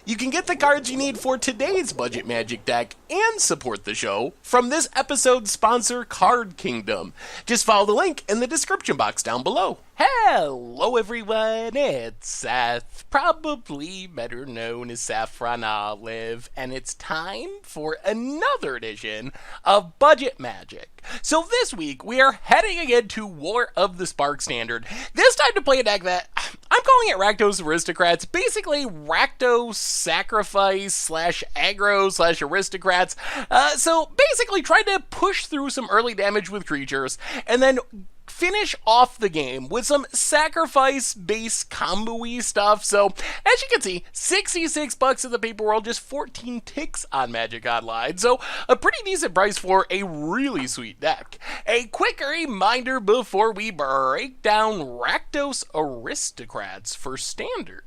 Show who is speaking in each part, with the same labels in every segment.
Speaker 1: You can get the cards you need for today's Budget Magic deck and support the show from this episode's sponsor, Card Kingdom. Just follow the link in the description box down below. Hello everyone, it's Seth, probably better known as Saffron Olive, and it's time for another edition of Budget Magic. So this week, we are heading again to War of the Spark Standard, this time to play a deck that I'm calling it Rakdos Aristocrats, basically Rakdos Sacrifice slash Aggro slash Aristocrats, so basically trying to push through some early damage with creatures, and then finish off the game with some sacrifice-based combo-y stuff. So, as you can see, $66 in the paper world, just 14 ticks on Magic Online. So, a pretty decent price for a really sweet deck. A quick reminder before we break down Rakdos Aristocrats for Standard.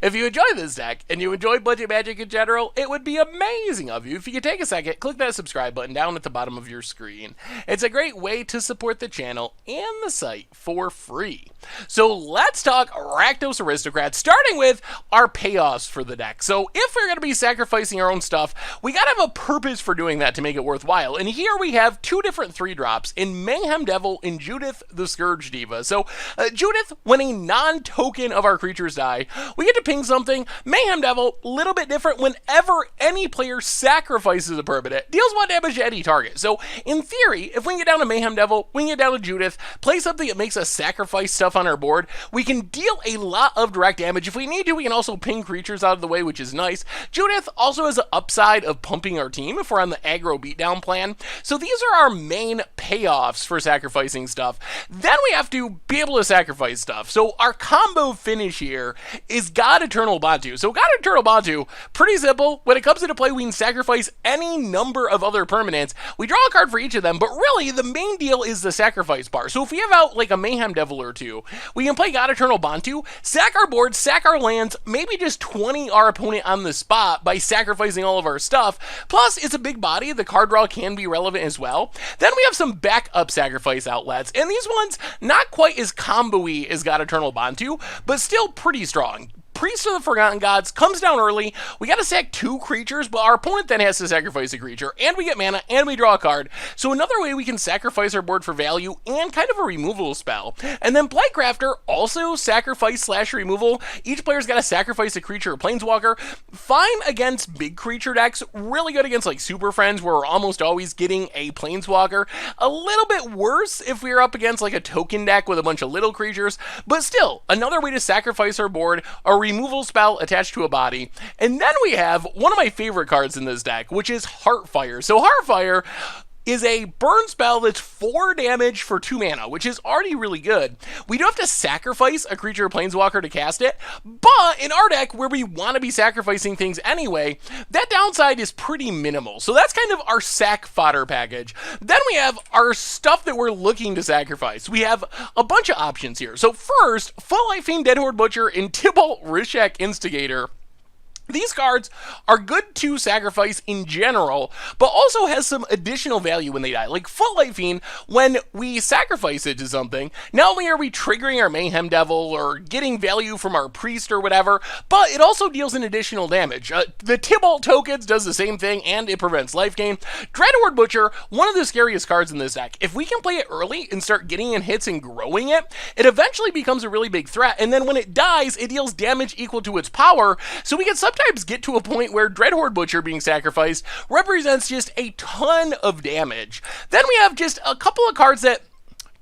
Speaker 1: If you enjoy this deck, and you enjoy Budget Magic in general, it would be amazing of you if you could take a second, click that subscribe button down at the bottom of your screen. It's a great way to support the channel and the site for free. So let's talk Rakdos Aristocrats, starting with our payoffs for the deck. So if we're going to be sacrificing our own stuff, we got to have a purpose for doing that to make it worthwhile. And here we have two different 3-drops in Mayhem Devil and Judith the Scourge Diva. So Judith, when a non-token of our creatures die, we get to ping something. Mayhem Devil, a little bit different. Whenever any player sacrifices a permanent, deals 1 damage to any target. So in theory, if we can get down to Mayhem Devil, we can get down to Judith, play something that makes us sacrifice stuff on our board, we can deal a lot of direct damage. If we need to, we can also ping creatures out of the way, which is nice. Judith also has an upside of pumping our team if we're on the aggro beatdown plan. So these are our main payoffs for sacrificing stuff. Then we have to be able to sacrifice stuff. So our combo finish here is God-Eternal Bonut. So God-Eternal Bonut, pretty simple. When it comes into play, we can sacrifice any number of other permanents. We draw a card for each of them, but really the main deal is the sacrifice bar. So if we have out like a Mayhem Devil or two, we can play God-Eternal Bonut, sack our board, sack our lands, maybe just 20 our opponent on the spot by sacrificing all of our stuff. Plus, it's a big body. The card draw can be relevant as well. Then we have some backup sacrifice outlets, and these ones not quite as combo-y as God-Eternal Bonut, but still pretty strong. Priest of the Forgotten Gods comes down early. We got to sack 2 creatures, but our opponent then has to sacrifice a creature, and we get mana, and we draw a card. So another way we can sacrifice our board for value and kind of a removal spell. And then Blightcrafter, also sacrifice slash removal. Each player's got to sacrifice a creature or planeswalker. Fine against big creature decks, really good against like Super Friends, where we're almost always getting a planeswalker. A little bit worse if we're up against like a token deck with a bunch of little creatures, but still, another way to sacrifice our board, a removal spell attached to a body. And then we have one of my favorite cards in this deck, which is Heartfire. So Heartfire is a burn spell that's 4 damage for 2 mana, which is already really good. We do have to sacrifice a creature or planeswalker to cast it, but in our deck, where we want to be sacrificing things anyway, that downside is pretty minimal. So that's kind of our sack fodder package. Then we have our stuff that we're looking to sacrifice. We have a bunch of options here. So first, Footlight Fiend, Dead Horde Butcher, and Tibalt Rishek Instigator. These cards are good to sacrifice in general, but also has some additional value when they die. Like Footlight Fiend, when we sacrifice it to something, not only are we triggering our Mayhem Devil or getting value from our Priest or whatever, but it also deals in additional damage. The Tibalt tokens does the same thing, and it prevents life gain. Dreadhorde Butcher, one of the scariest cards in this deck. If we can play it early and start getting in hits and growing it, it eventually becomes a really big threat, and then when it dies, it deals damage equal to its power, so we can sometimes get to a point where Dreadhorde Butcher being sacrificed represents just a ton of damage. Then we have just a couple of cards that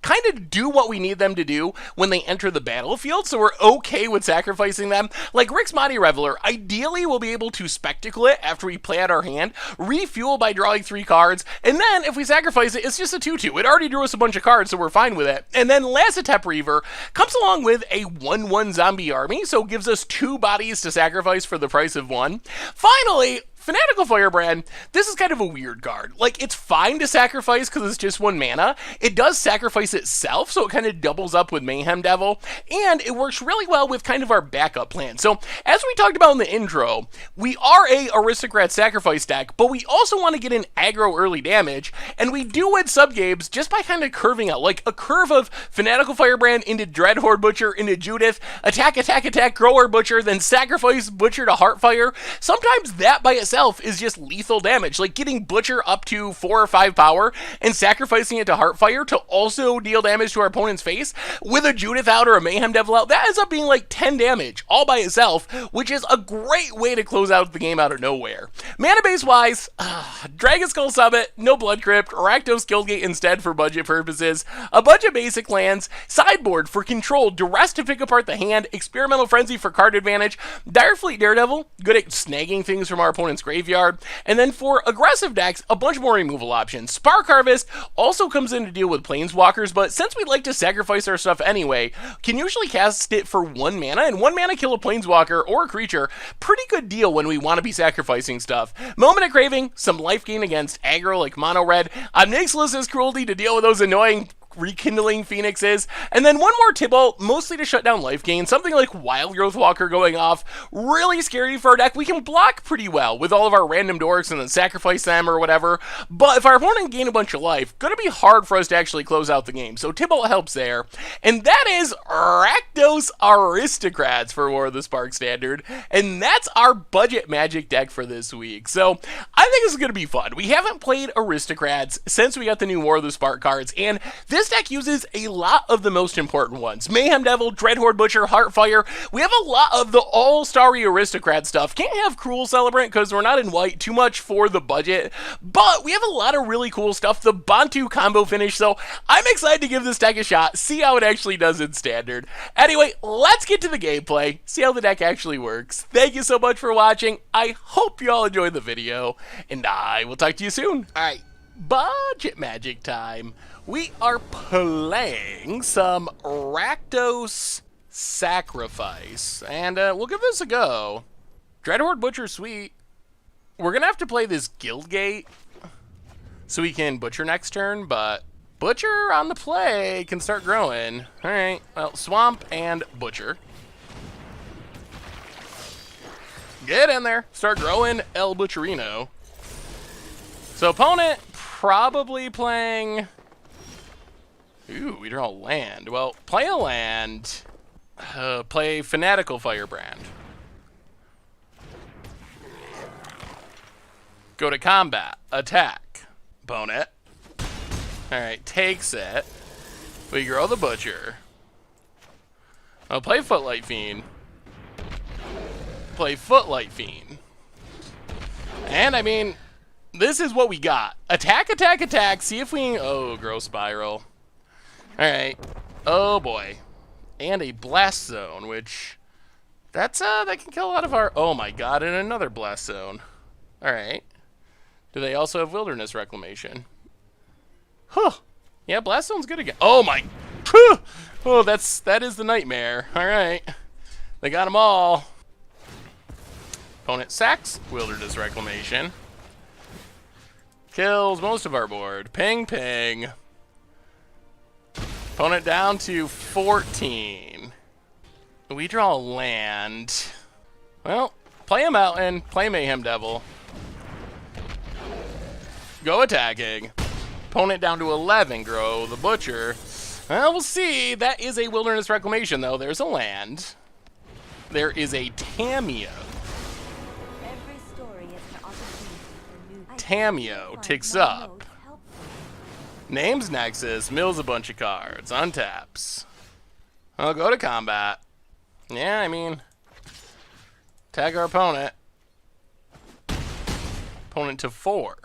Speaker 1: kind of do what we need them to do when they enter the battlefield, so we're okay with sacrificing them. Like Rixmati Reveler, ideally we'll be able to spectacle it after we play out our hand, refuel by drawing 3 cards, and then if we sacrifice it, it's just a 2/2. It already drew us a bunch of cards, so we're fine with it. And then Lazotep Reaver comes along with a 1/1 zombie army, so gives us 2 bodies to sacrifice for the price of 1. Finally, Fanatical Firebrand, this is kind of a weird card. Like, it's fine to sacrifice because it's just 1 mana. It does sacrifice itself, so it kind of doubles up with Mayhem Devil, and it works really well with kind of our backup plan. So, as we talked about in the intro, we are a Aristocrat sacrifice deck, but we also want to get in aggro early damage, and we do win subgames just by kind of curving out, like a curve of Fanatical Firebrand into Dreadhorde Butcher into Judith, attack, attack, attack, Grower Butcher, then sacrifice Butcher to Heartfire. Sometimes that by itself is just lethal damage, like getting Butcher up to 4 or 5 power and sacrificing it to Heartfire to also deal damage to our opponent's face with a Judith out or a Mayhem Devil out. That ends up being like 10 damage all by itself, which is a great way to close out the game out of nowhere. Mana base wise, Dragon Skull Summit, no Blood Crypt, Rakdos Guildgate instead for budget purposes, a bunch of basic lands, sideboard for control, duress to pick apart the hand, Experimental Frenzy for card advantage, Direfleet Daredevil, good at snagging things from our opponent's graveyard, and then for aggressive decks, a bunch more removal options. Spark Harvest also comes in to deal with Planeswalkers, but since we like to sacrifice our stuff anyway, can usually cast it for 1 mana, and 1 mana kill a Planeswalker or a creature, pretty good deal when we want to be sacrificing stuff. Moment of Craving, some life gain against aggro like Mono Red, Omnixilus's Cruelty to deal with those annoying Rekindling Phoenixes, and then 1 more Tibalt, mostly to shut down life gain, something like Wild Growth Walker going off, really scary for our deck. We can block pretty well with all of our random dorks and then sacrifice them or whatever, but if our opponent gain a bunch of life, gonna be hard for us to actually close out the game, so Tibalt helps there, and that is Rakdos Aristocrats for War of the Spark Standard, and that's our budget Magic deck for this week. So I think this is gonna be fun. We haven't played Aristocrats since we got the new War of the Spark cards, and this deck uses a lot of the most important ones. Mayhem Devil, Dreadhorde Butcher, Heartfire. We have a lot of the all-starry Aristocrat stuff. Can't have Cruel Celebrant because we're not in white, too much for the budget. But we have a lot of really cool stuff. The Bantu combo finish, so I'm excited to give this deck a shot, see how it actually does in Standard. Anyway, let's get to the gameplay, see how the deck actually works. Thank you so much for watching. I hope you all enjoyed the video, and I will talk to you soon. Alright, budget magic time. We are playing some Rakdos Sacrifice, and we'll give this a go. Dreadhorde Butcher, sweet. We're gonna have to play this Guildgate so we can Butcher next turn, but Butcher on the play can start growing. Alright, well, Swamp and Butcher. Get in there, start growing El Butcherino. So opponent probably playing... Ooh, we draw land. Well, play a land. Play Fanatical Firebrand. Go to combat. Attack. Opponent. Alright, takes it. We grow the Butcher. I'll play Footlight Fiend. Play Footlight Fiend. And, I mean, this is what we got. Attack, attack, attack. See if we... Oh, grow Spiral. Alright. Oh boy. And a Blast Zone, which... That's, that can kill a lot of our... Oh my god, and another Blast Zone. Alright. Do they also have Wilderness Reclamation? Huh. Yeah, Blast Zone's good again. Oh my... Oh, that is the nightmare. Alright. They got them all. Opponent sacks Wilderness Reclamation. Kills most of our board. Ping, ping. Opponent down to 14. We draw land. Well, play a mountain, play Mayhem Devil. Go attacking. Opponent down to 11, grow the Butcher. Well, we'll see. That is a Wilderness Reclamation, though. There's a land. There is a Tameo. Tameo ticks up. Names Nexus, mills a bunch of cards, untaps. I'll go to combat. Yeah, I mean, tag our opponent. Opponent to 4.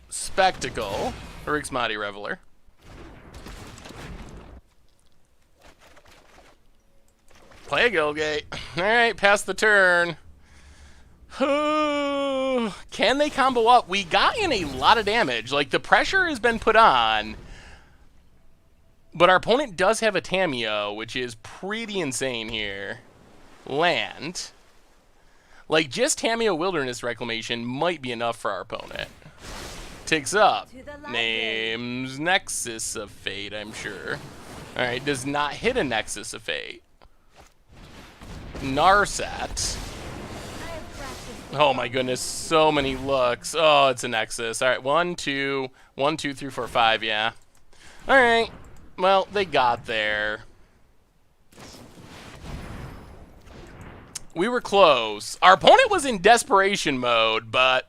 Speaker 1: Spectacle, Rixmati Reveler. Play a Guildgate. Alright, pass the turn. Can they combo up? We got in a lot of damage. Like, the pressure has been put on. But our opponent does have a Tamiyo, which is pretty insane here. Land. Like, just Tamiyo Wilderness Reclamation might be enough for our opponent. Ticks up. Names Nexus of Fate, I'm sure. Alright, does not hit a Nexus of Fate. Narsat. Oh my goodness, so many looks. Oh, it's a Nexus. Alright, 1, 2, 1, 2, 3, 4, 5, yeah. Alright, well, they got there. We were close. Our opponent was in desperation mode, but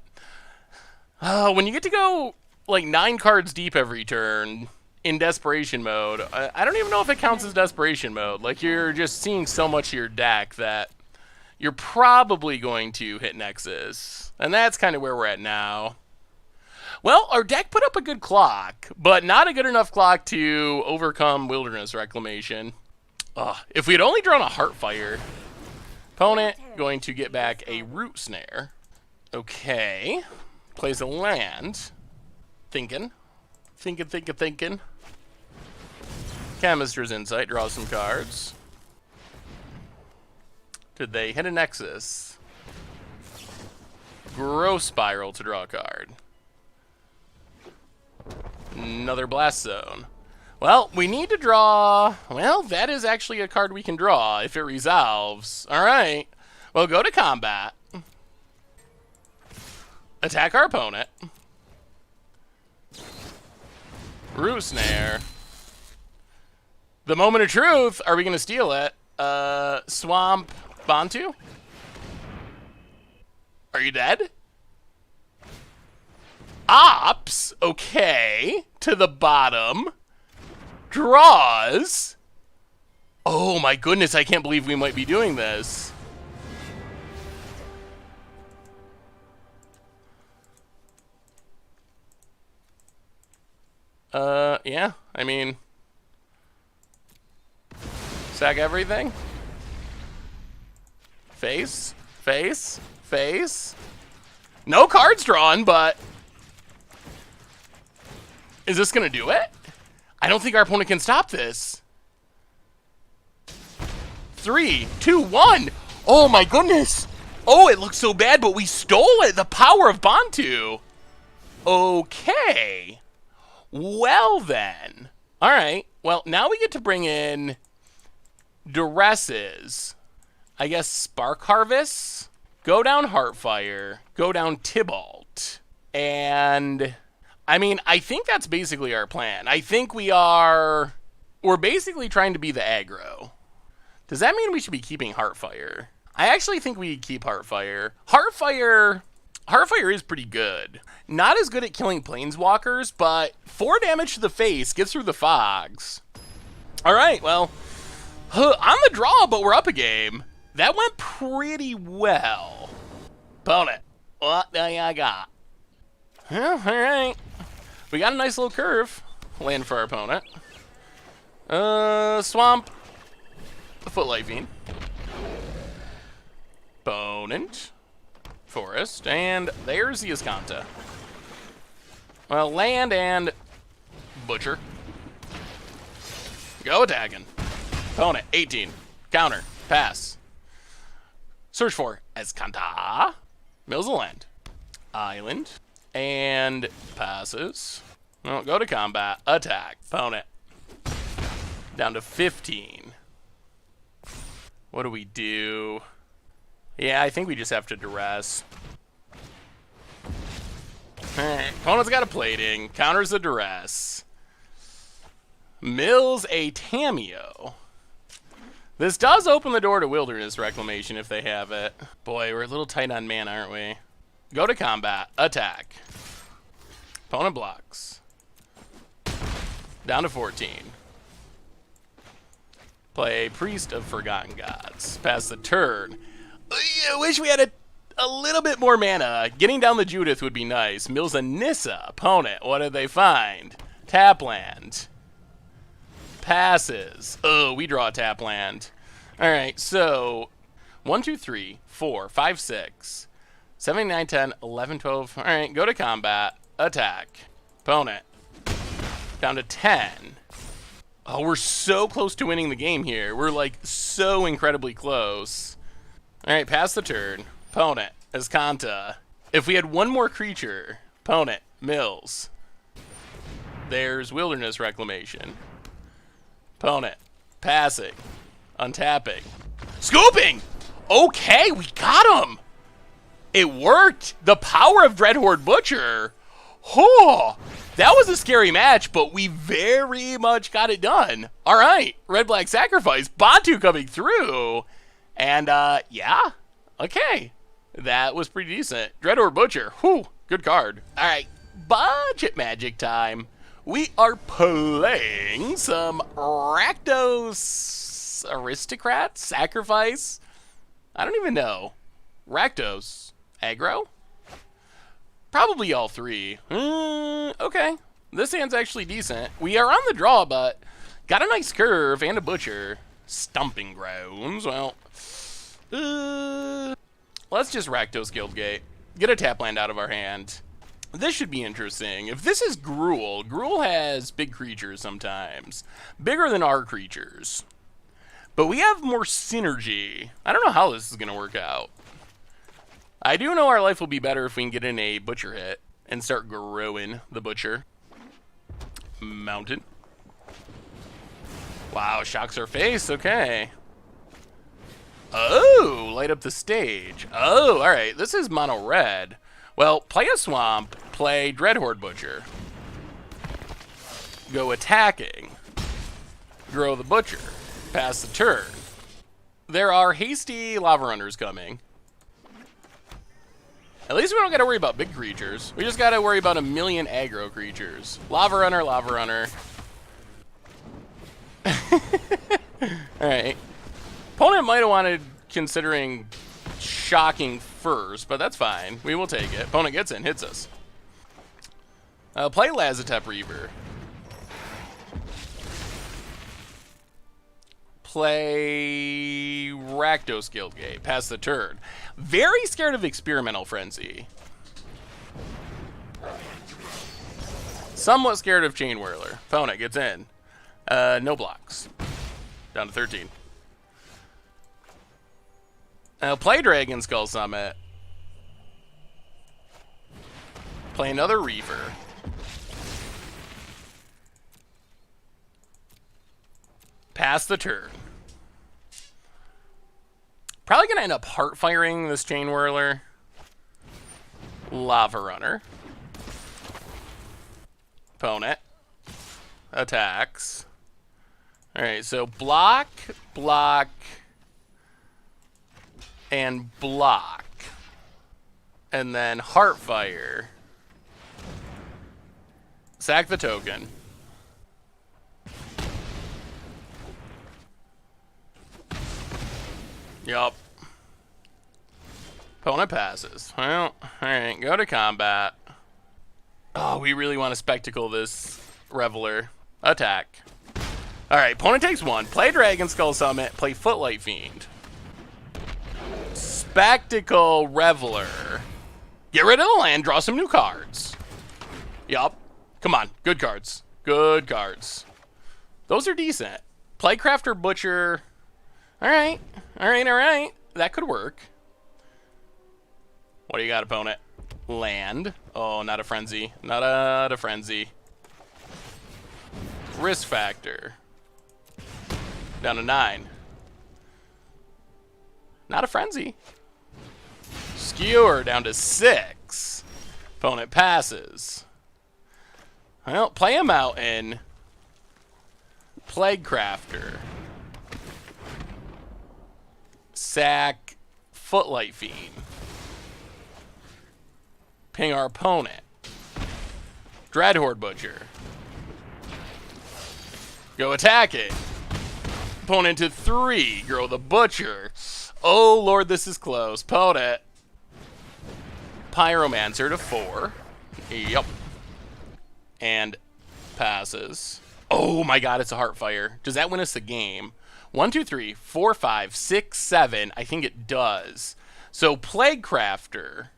Speaker 1: when you get to go like 9 cards deep every turn in desperation mode, I don't even know if it counts as desperation mode. Like, you're just seeing so much of your deck that you're probably going to hit Nexus. And that's kind of where we're at now. Well, our deck put up a good clock, but not a good enough clock to overcome Wilderness Reclamation. If we had only drawn a Heartfire. Opponent going to get back a Root Snare. Okay. Plays a land. Thinking. Chemister's Insight. Draws some cards. Did they hit a Nexus? Growth Spiral to draw a card. Another Blast Zone. Well, we need to draw... Well, that is actually a card we can draw if it resolves. Alright. Well, go to combat. Attack our opponent. Root Snare. The Moment of Truth. Are we going to steal it? Swamp Bantu? Are you dead? Ops. Okay. To the bottom. Draws. Oh my goodness, I can't believe we might be doing this. Yeah, I mean, sack everything. Face. No cards drawn, but is this gonna do it? I don't think our opponent can stop this. 3, 2, 1. Oh my goodness. Oh, it looks so bad, but we stole it. The power of Bantu. Okay. Well then. All right. Well, now we get to bring in Duresses. I guess Spark Harvest. Go down Heartfire. Go down Tybalt. And... I mean, I think that's basically our plan. I think we're basically trying to be the aggro. Does that mean we should be keeping Heartfire? I actually think we keep Heartfire. Heartfire is pretty good. Not as good at killing Planeswalkers, but 4 damage to the face, gets through the fogs. All right, well, on the draw, but we're up a game. That went pretty well. Opponent, what do you got? Well, all right. We got a nice little curve. Land for our opponent. Swamp. Footlight Fiend. Opponent. Forest. And there's the Iskanta. Well, land and Butcher. Go attacking. Opponent. 18. Counter. Pass. Search for Iskanta. Mills a land. Island. And passes. Well, go to combat. Attack. Opponent. Down to 15. What do we do? Yeah, I think we just have to duress. Alright. Opponent's got a plating. Counters a duress. Mills a Tamiyo. This does open the door to Wilderness Reclamation if they have it. Boy, we're a little tight on mana, aren't we? Go to combat. Attack. Opponent blocks. Down to 14. Play Priest of Forgotten Gods. Pass the turn. I wish we had a little bit more mana. Getting down the Judith would be nice. Mills a Nissa. Opponent. What did they find? Tap land. Passes. Oh, we draw a tap land. Alright, so 1, 2, 3, 4, 5, 6, 7, 9, 10, 11, 12. Alright, go to combat. Attack. Opponent. Down to 10. Oh, we're so close to winning the game here. We're like so incredibly close. All right, pass the turn. Opponent, Escanta. If we had one more creature, opponent, Mills. There's Wilderness Reclamation. Opponent, passing, untapping, scooping! Okay, we got him! It worked! The power of Dreadhorde Butcher! Oh, that was a scary match, but we very much got it done. All right, Red-Black Sacrifice, Bantu coming through. And, yeah, okay. That was pretty decent. Dreadhorde Butcher, whew, good card. All right, budget magic time. We are playing some Rakdos Aristocrats Sacrifice. I don't even know. Rakdos aggro? Probably all three. Okay. This hand's actually decent. We are on the draw, but got a nice curve and a butcher. Stomping Grounds. Well, let's just Rakdos Guildgate. Get a tap land out of our hand. This should be interesting. If this is Gruul, Gruul has big creatures sometimes. Bigger than our creatures. But we have more synergy. I don't know how this is going to work out. I do know our life will be better if we can get in a butcher hit and start growing the butcher. Mountain. Wow, shocks our face. Okay. Oh, light up the stage. Oh, all right. This is mono red. Well, play a swamp, play Dreadhorde Butcher. Go attacking. Grow the butcher. Pass the turn. There are hasty lava runners coming. At least we don't got to worry about big creatures. We just got to worry about a million aggro creatures. Lava runner, lava runner. Alright. Opponent might have wanted considering shocking first, but that's fine. We will take it. Opponent gets in, hits us. Play Lazotep Reaver. Play Rakdos Guildgate. Pass the turn. Very scared of Experimental Frenzy. Somewhat scared of Chain Whirler. Opponent gets in. No blocks. Down to 13. Play Dragon Skull Summit. Play another Reaver. Pass the turn. Probably going to end up heart firing this Chain Whirler. Lava Runner. Opponent. Attacks. Alright, so block, block, and block. And then Heartfire. Sack the token. Yup. Opponent passes. Well, alright, go to combat. Oh, we really want to spectacle this Reveler. Attack. Alright, opponent takes one. Play Dragon Skull Summit. Play Footlight Fiend. Spectacle Reveler. Get rid of the land, draw some new cards. Yup. Come on, good cards. Good cards. Those are decent. Play Crafter Butcher. Alright. Alright, alright. That could work. What do you got, opponent? Land. Oh, not a frenzy. Not a frenzy. Risk factor. Down to 9. Not a frenzy. Skewer down to 6. Opponent passes. Well, play a mountain. Plague Crafter. Sack Footlight Fiend. Ping our opponent. Dreadhorde Butcher. Go attack it. Opponent to 3. Grow the Butcher. Oh, Lord, this is close. Opponent. Pyromancer to 4. Yup. And passes. Oh, my God, it's a Heartfire. Does that win us the game? 1, 2, 3, 4, 5, 6, 7. I think it does. So, Plague Crafter.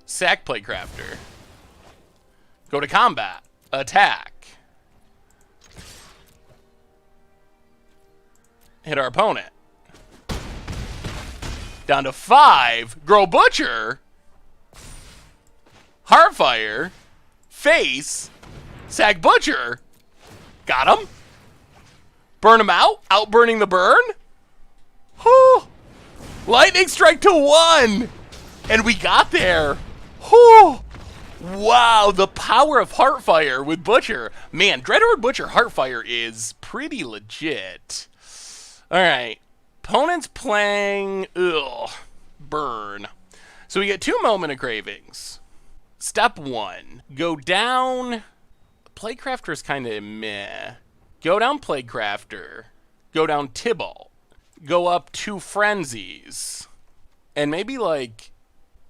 Speaker 1: Sack Playcrafter. Go to combat. Attack. Hit our opponent. Down to 5. Grow Butcher. Heartfire. Face. Sack Butcher. Got him. Burn him out. Outburning the burn. Whew. Lightning Strike to 1. And we got there. Whew. Wow, the power of Heartfire with Butcher. Man, Dreadhorde Butcher Heartfire is pretty legit. Alright. Opponent's playing... Ugh. Burn. So we get 2 Moment of Cravings. Step 1. Go down... Playcrafter is kind of meh. Go down Playcrafter. Go down Tybalt. Go up 2 Frenzies. And maybe like...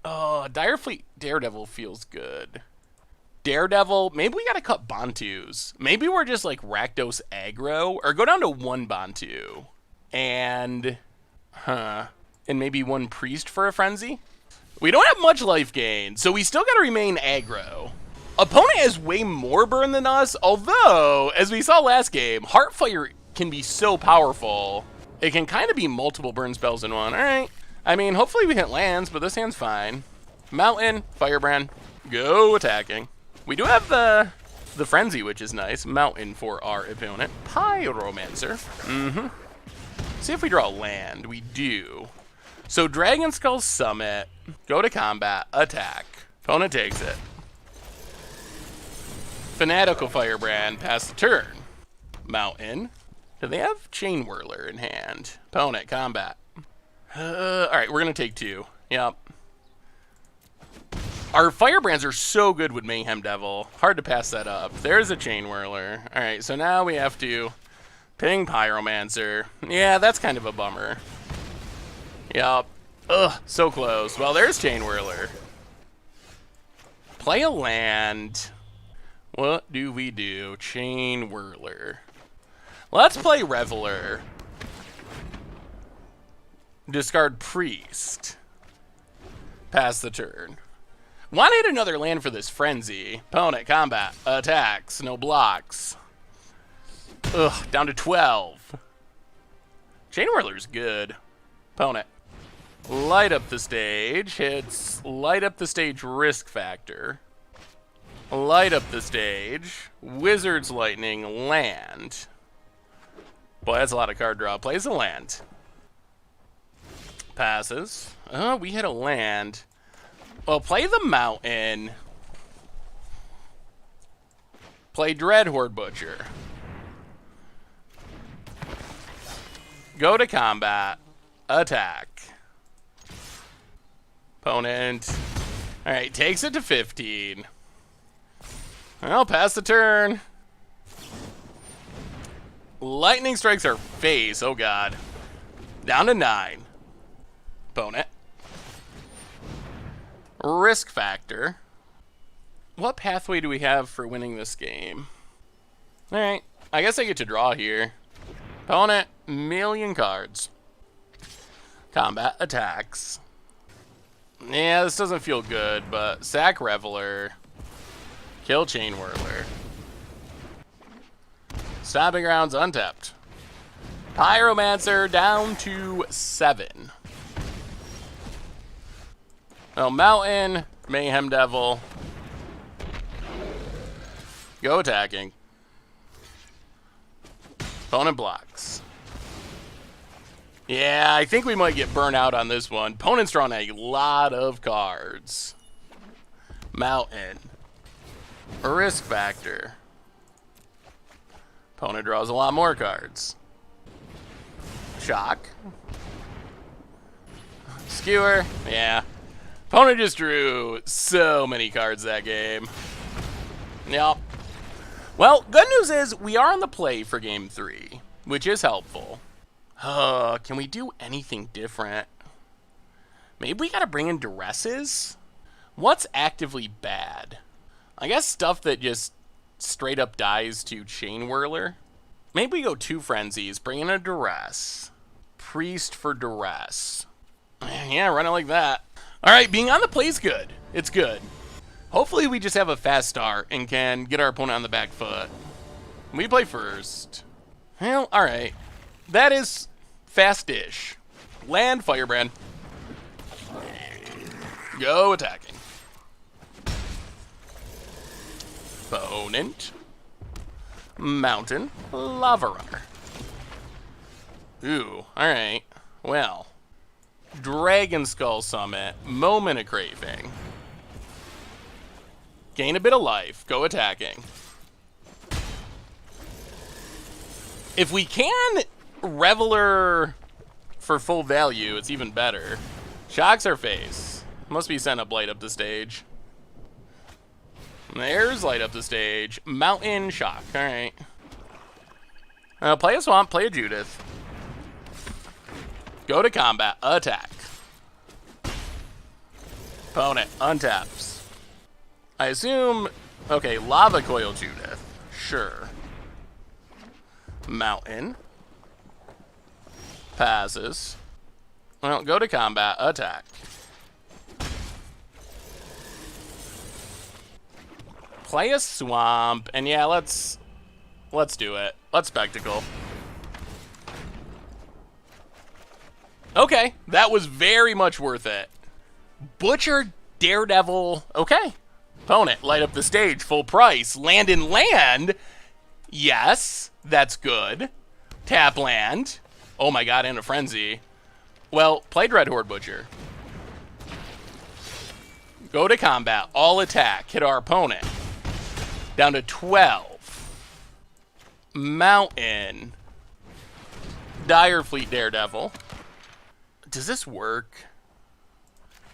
Speaker 1: Oh, Direfleet Daredevil feels good. Daredevil, maybe we gotta cut Bantus. Maybe we're just like Rakdos aggro. Or go down to 1 Bantu. And... and maybe 1 Priest for a Frenzy? We don't have much life gain, so we still gotta remain aggro. Opponent has way more burn than us, although, as we saw last game, Heartfire can be so powerful. It can kind of be multiple burn spells in one. Alright. I mean, hopefully we hit lands, but this hand's fine. Mountain, Firebrand, go attacking. We do have the Frenzy, which is nice. Mountain for our opponent. Pyromancer. See if we draw land. We do. So Dragon Skull Summit. Go to combat. Attack. Opponent takes it. Fanatical Firebrand. Pass the turn. Mountain. Do they have Chain Whirler in hand? Opponent. Combat. Alright, we're going to take 2. Yep. Our Firebrands are so good with Mayhem Devil. Hard to pass that up. There's a Chain Whirler. Alright, so now we have to ping Pyromancer. Yeah, that's kind of a bummer. Yep. Ugh, so close. Well, there's Chain Whirler. Play a land. What do we do? Chain Whirler. Let's play Reveler. Discard Priest. Pass the turn. Want to hit another land for this Frenzy. Opponent, combat, attacks, no blocks. Ugh, down to 12. Chain Whirler's good. Opponent. Light up the stage. Hits light up the stage risk factor. Light up the stage. Wizard's Lightning, land. Boy, that's a lot of card draw. Plays a land. Passes. Oh, we hit a land. Well, play the Mountain. Play Dreadhorde Butcher. Go to combat. Attack. Opponent. Alright, takes it to 15. Well, pass the turn. Lightning strikes our face. Oh, God. Down to 9. Opponent. Risk factor. What pathway do we have for winning this game? Alright. I guess I get to draw here. Opponent. Million cards. Combat. Attacks. Yeah, this doesn't feel good, but sack Reveler. Kill Chain Whirler. Stomping Grounds untapped. Pyromancer down to 7. Well, Mountain, Mayhem Devil. Go attacking. Opponent blocks. Yeah, I think we might get burnt out on this one. Opponent's drawn a lot of cards. Mountain. Risk factor. Opponent draws a lot more cards. Shock. Skewer. Yeah. Opponent just drew so many cards that game. Yep. Well, good news is we are on the play for game 3, which is helpful. Can we do anything different? Maybe we gotta bring in Duresses? What's actively bad? I guess stuff that just straight up dies to Chain Whirler. Maybe we go 2 Frenzies, bring in a Duress. Priest for Duress. Yeah, run it like that. Alright, being on the play is good. It's good. Hopefully we just have a fast start and can get our opponent on the back foot. We play first. Well, alright. That is fast-ish. Land Firebrand. Go attacking. Opponent. Mountain. Lava Runner. Ooh, alright. Well. Dragon Skull Summit. Moment of Craving. Gain a bit of life. Go attacking. If we can Reveler for full value, it's even better. Shocks our face. Must be sent up light up the stage. There's light up the stage. Mountain Shock. Alright. Play a Swamp, play a Judith. Go to combat. Attack. Opponent untaps. I assume... Okay, Lava Coil Judith. Sure. Mountain. Passes. Well, go to combat. Attack. Play a Swamp. And yeah, let's do it. Let's Spectacle. Okay, that was very much worth it. Butcher, Daredevil, okay. Opponent, light up the stage, full price. Land in land. Yes, that's good. Tap land. Oh my god, and a Frenzy. Well, play Dreadhorde Butcher. Go to combat, all attack, hit our opponent. Down to 12. Mountain. Dire Fleet Daredevil. Does this work?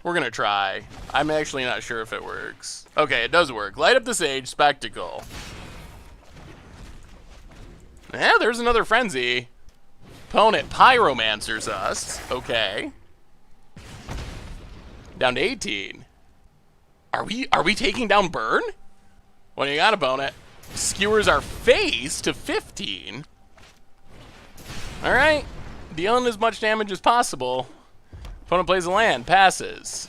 Speaker 1: We're gonna try. I'm actually not sure if it works. Okay, it does work. Light up the stage, Spectacle. Yeah, there's another Frenzy. Opponent Pyromancers us. Okay. Down to 18. Are we taking down Burn? What do you got, opponent? Skewers our face to 15. Alright. Dealing as much damage as possible. Opponent plays a land, passes.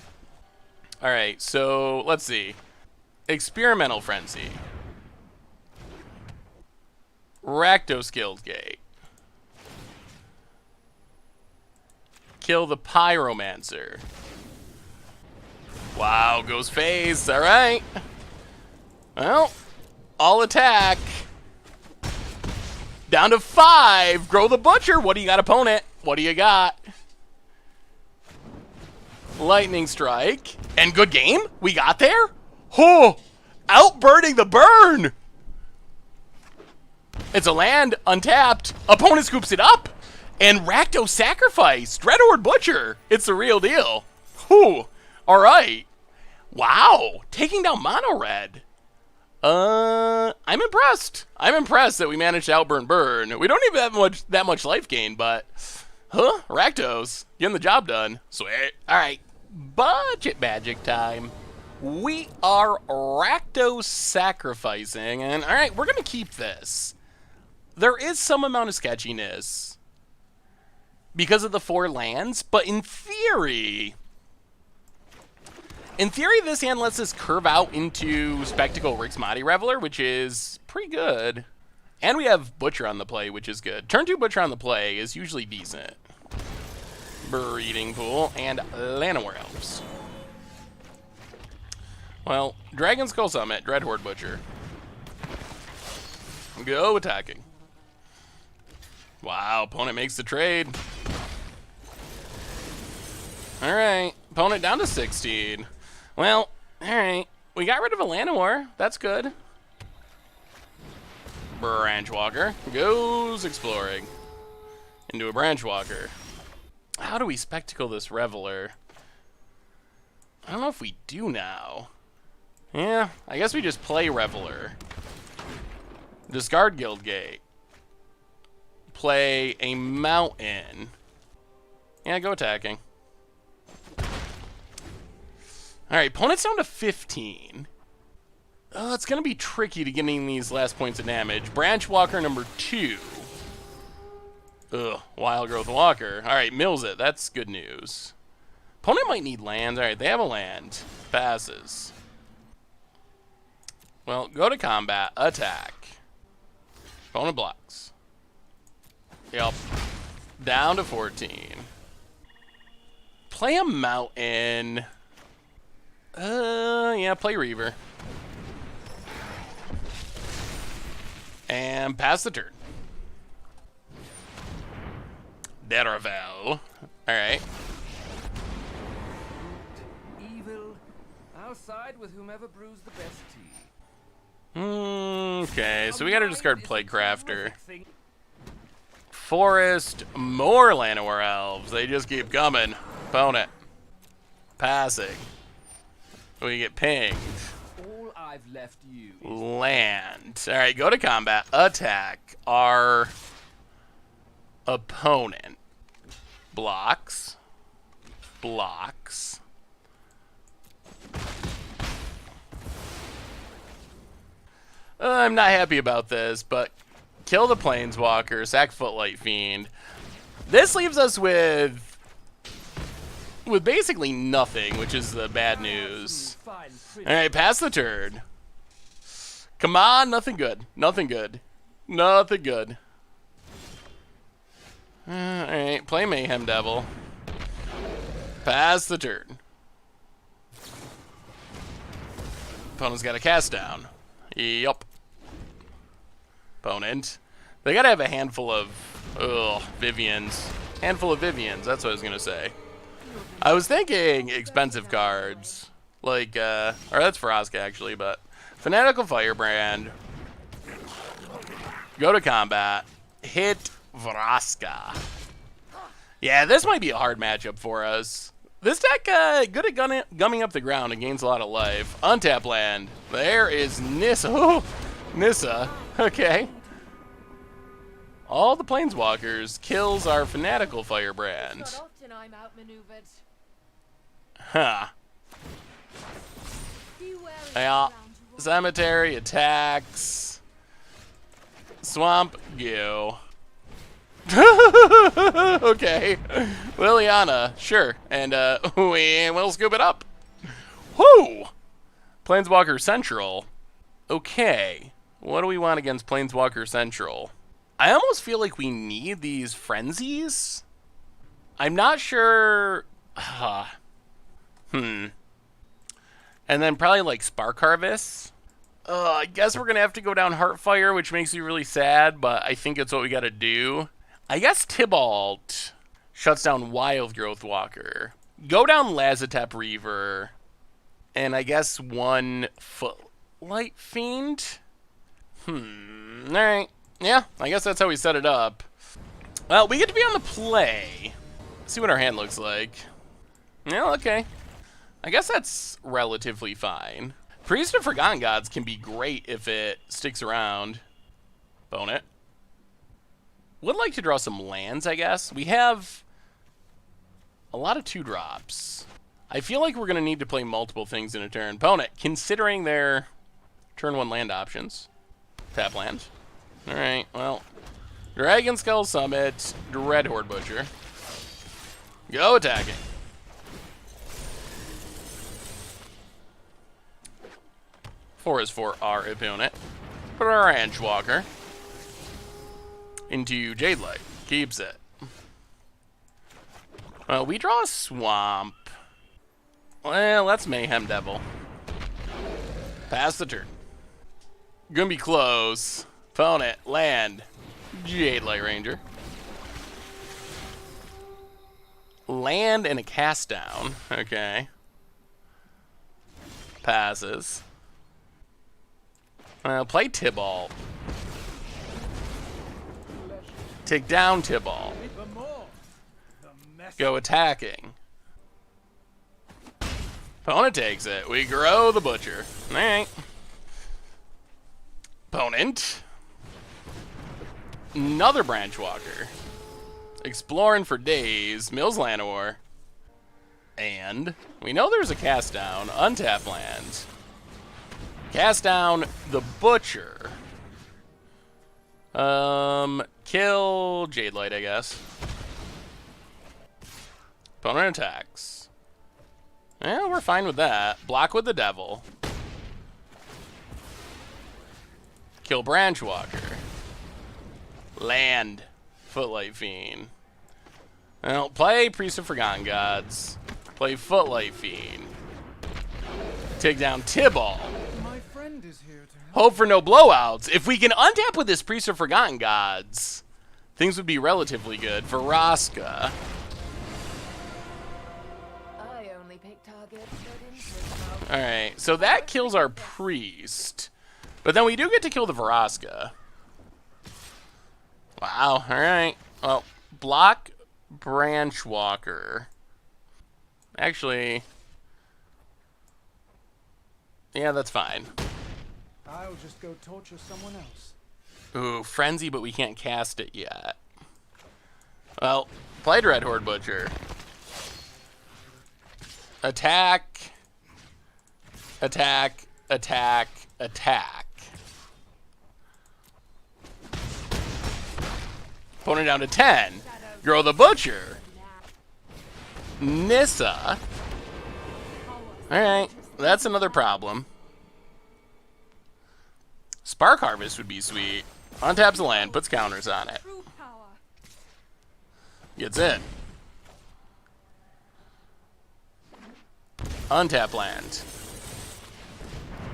Speaker 1: Alright, so let's see. Experimental Frenzy. Rakdos Guildgate. Kill the Pyromancer. Wow, goes face. Alright. Well, all attack. Down to 5. Grow the Butcher. What do you got, opponent? What do you got? Lightning Strike. And good game? We got there? Oh! Outburning the burn! It's a land, untapped. Opponent scoops it up. And Rakdos Sacrifice. Dreadhorde Butcher. It's the real deal. Whew. Alright. Wow. Taking down Mono Red. I'm impressed. I'm impressed that we managed to outburn Burn. We don't even have that much life gain, but... Huh? Rakdos. Getting the job done. Sweet. Alright. Budget magic time. We are Rakdos sacrificing, and alright, we're gonna keep this. There is some amount of sketchiness because of the 4 lands, but in theory, this hand lets us curve out into Spectacle Rixmati Reveler, which is pretty good. And we have Butcher on the play, which is good. Turn 2 Butcher on the play is usually decent. Breeding Pool and Llanowar Elves. Well, Dragon Skull Summit, Dreadhorde Butcher. Go attacking. Wow, opponent makes the trade. Alright, opponent down to 16. Well, alright. We got rid of a Llanowar. That's good. Branchwalker goes exploring. Into a Branchwalker. How do we Spectacle this Reveler? I don't know if we do now. Yeah, I guess we just play Reveler. Discard Guildgate. Play a Mountain. Yeah, go attacking. Alright, opponent's down to 15. It's going to be tricky to getting these last points of damage. Branchwalker number 2. Ugh, Wild Growth Walker. Alright, mills it. That's good news. Opponent might need lands. Alright, they have a land. Passes. Well, go to combat. Attack. Opponent blocks. Yep. Down to 14. Play a mountain. Yeah, play Reaver. And pass the turn. Deravel. Alright.
Speaker 2: Evil. I'll side with whomever brews the best tea.
Speaker 1: Okay, so we gotta discard Plague Crafter. Forest, more Llanowar Elves. They just keep coming. Opponent. Passing. We get pinged.
Speaker 2: All I've left you is
Speaker 1: Land. Alright, go to combat. Attack our opponent. Blocks. Blocks. I'm not happy about this, but kill the Planeswalker, sack Footlight Fiend. This leaves us with basically nothing, which is the bad news. Alright, pass the turn. Come on, nothing good. Nothing good. Nothing good. Alright, play Mayhem Devil. Pass the turn. Opponent's got a cast down. Yup. Opponent. They gotta have a handful of Vivians. Handful of Vivians, that's what I was gonna say. I was thinking expensive cards. Like, or that's Frost actually, but Fanatical Firebrand. Go to combat. Hit Vraska. Yeah, this might be a hard matchup for us. This deck, good at gumming up the ground and gains a lot of life. Untap land. There is Nissa. Oh, Nissa. Okay. All the Planeswalkers kills our Fanatical Firebrand.
Speaker 3: Not often I'm outmaneuvered.
Speaker 1: Huh.
Speaker 3: Be wary
Speaker 1: Yeah.
Speaker 3: around you.
Speaker 1: Cemetery attacks. Swamp Goo. Okay. Liliana, sure. And we will scoop it up. Whoo! Planeswalker Central. Okay. What do we want against Planeswalker Central? I almost feel like we need these frenzies. I'm not sure. And then probably like Spark Harvest. I guess we're going to have to go down Heartfire, which makes me really sad, but I think it's what we got to do. I guess Tybalt shuts down Wild Growth Walker. Go down Lazotep Reaver. And I guess one Footlight Fiend? Alright. Yeah, I guess that's how we set it up. Well, we get to be on the play. See what our hand looks like. Yeah, okay. I guess that's relatively fine. Priest of Forgotten Gods can be great if it sticks around. Bone it. Would like to draw some lands, I guess. We have a lot of 2-drops. I feel like we're going to need to play multiple things in a turn. Opponent, considering their turn 1 land options. Tap land. Alright, well. Dragon Skull Summit, Dread Horde Butcher. Go attacking. Four is for our opponent. Branch Walker. Into Jade Light. Keeps it. Well, we draw a Swamp. Well, that's Mayhem Devil. Pass the turn. Gonna be close. Opponent, land. Jade Light Ranger. Land and a cast down. Okay. Passes. Play Tybalt. Take down Tybalt. Go attacking. Opponent takes it. We grow the Butcher. Alright. Opponent. Another Branch Walker. Exploring for days. Mills Llanowar. And we know there's a cast down. Untap lands. Cast down the Butcher. Kill Jade Light, I guess. Opponent attacks. Yeah, we're fine with that. Block with the devil. Kill Branchwalker. Land. Footlight Fiend. Well, play Priest of Forgotten Gods. Play Footlight Fiend. Take down Tibalt.
Speaker 2: My friend is here to help.
Speaker 1: Hope for no blowouts. If we can untap with this Priest of Forgotten Gods, things would be relatively good. Vraska.
Speaker 3: I only pick targets that interest me.
Speaker 1: Alright, so that kills our Priest. But then we do get to kill the Vraska. Wow, alright. Well, block Branchwalker. Actually, yeah, that's fine.
Speaker 2: I'll just go torture someone else.
Speaker 1: Ooh, Frenzy, but we can't cast it yet. Well, played Red Horde Butcher. Attack. Attack. Attack. Attack. Opponent down to 10. Grow the Butcher. Nissa. Alright, that's another problem. Spark Harvest would be sweet. Untaps the land, puts counters on it. Gets in. Untap land.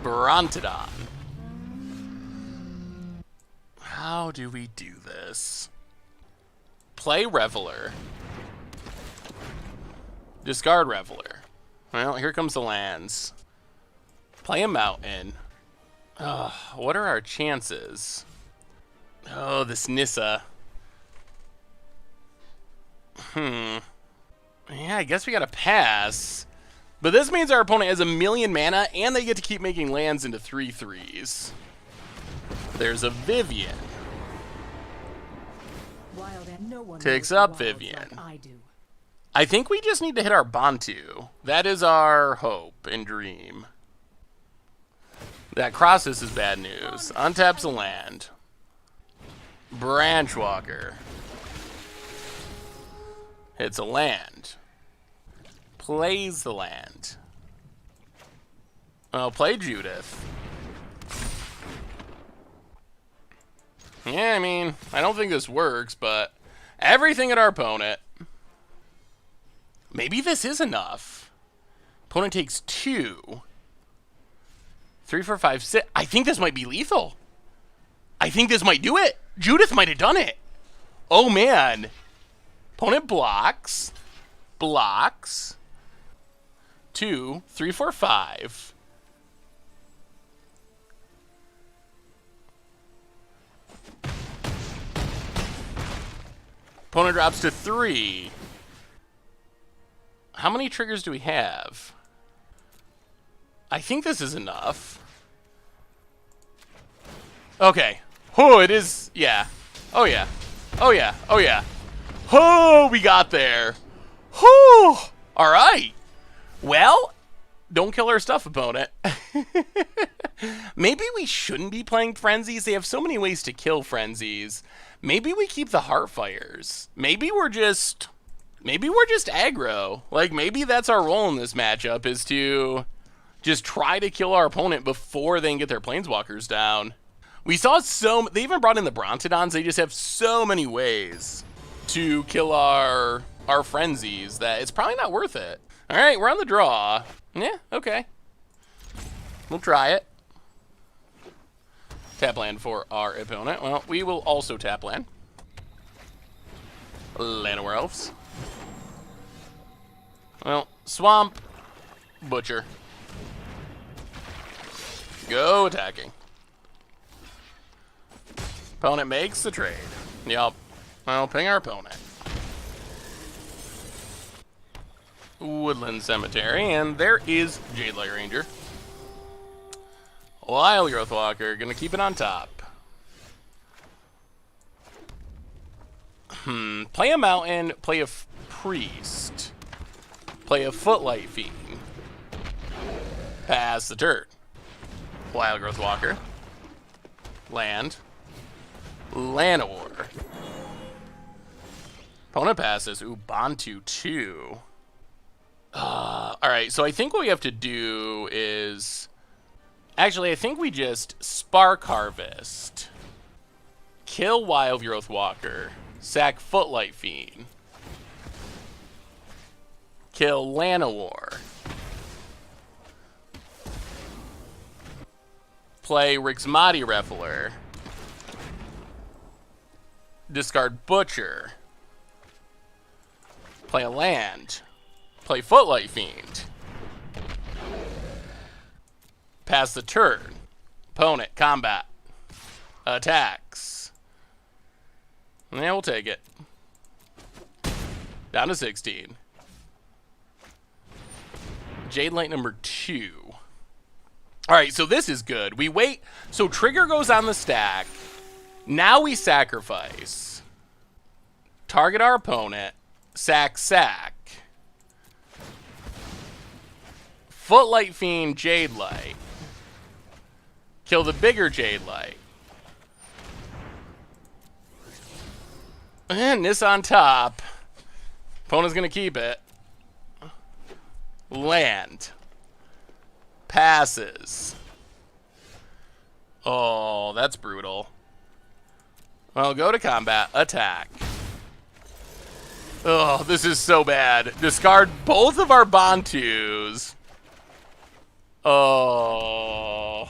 Speaker 1: Brontodon. How do we do this? Play Reveler. Discard Reveler. Well, here comes the lands. Play a Mountain. What are our chances? Oh, this Nissa. Yeah, I guess we gotta pass. But this means our opponent has 1,000,000 mana, and they get to keep making lands into 3/3s. There's a Vivian. Takes up Vivian. I think we just need to hit our Bantu. That is our hope and dream. That crosses is bad news. Untaps a land. Branchwalker. Hits a land. Plays the land. Oh, play Judith. Yeah, I mean, I don't think this works, but everything at our opponent. Maybe this is enough. Opponent takes 2. 3, 4, 5, 6. I think this might be lethal. I think this might do it. Judith might have done it. Oh, man. Opponent blocks. Blocks. 2, 3, 4, 5. Opponent drops to 3. How many triggers do we have? I think this is enough. Okay. Oh, it is. Yeah. Oh, yeah. Oh, yeah. Oh, yeah. Oh, we got there. Oh, all right. Well, don't kill our stuff, opponent. Maybe we shouldn't be playing Frenzies. They have so many ways to kill Frenzies. Maybe we keep the Heartfires. Maybe we're just aggro. Like, maybe that's our role in this matchup, is to just try to kill our opponent before they can get their Planeswalkers down. We saw they even brought in the Brontodons. They just have so many ways to kill our Frenzies that it's probably not worth it. All right, we're on the draw. Yeah, okay. We'll try it. Tap land for our opponent. Well, we will also tap land. Llanowar Elves. Well, Swamp. Butcher. Go attacking. Opponent makes the trade. Yup. Well, ping our opponent. Woodland Cemetery, and there is Jadelight Ranger. Wild Growth Walker, gonna keep it on top. Play a Mountain, play a Priest. Play a Footlight Fiend. Pass the turn. Wild Growth Walker. Land. Llanowar. Opponent passes. Ooh, Bantu 2. Alright, so I think what we have to do is... Actually, I think we just Spark Harvest. Kill Wild Growth Walker. Sack Footlight Fiend. Kill Llanowar. Play Rixmati Reveler. Discard Butcher. Play a land. Play Footlight Fiend. Pass the turn. Opponent, combat. Attacks. Yeah, we'll take it. Down to 16. Jade Light number 2. Alright, so this is good. We wait. So trigger goes on the stack. Now we sacrifice. Target our opponent. Sack. Footlight Fiend, Jade Light. Kill the bigger Jade Light. And this on top. Opponent's gonna keep it. Land. Passes. Oh, that's brutal. Well, go to combat. Attack. Oh, this is so bad. Discard both of our Bantus. Oh,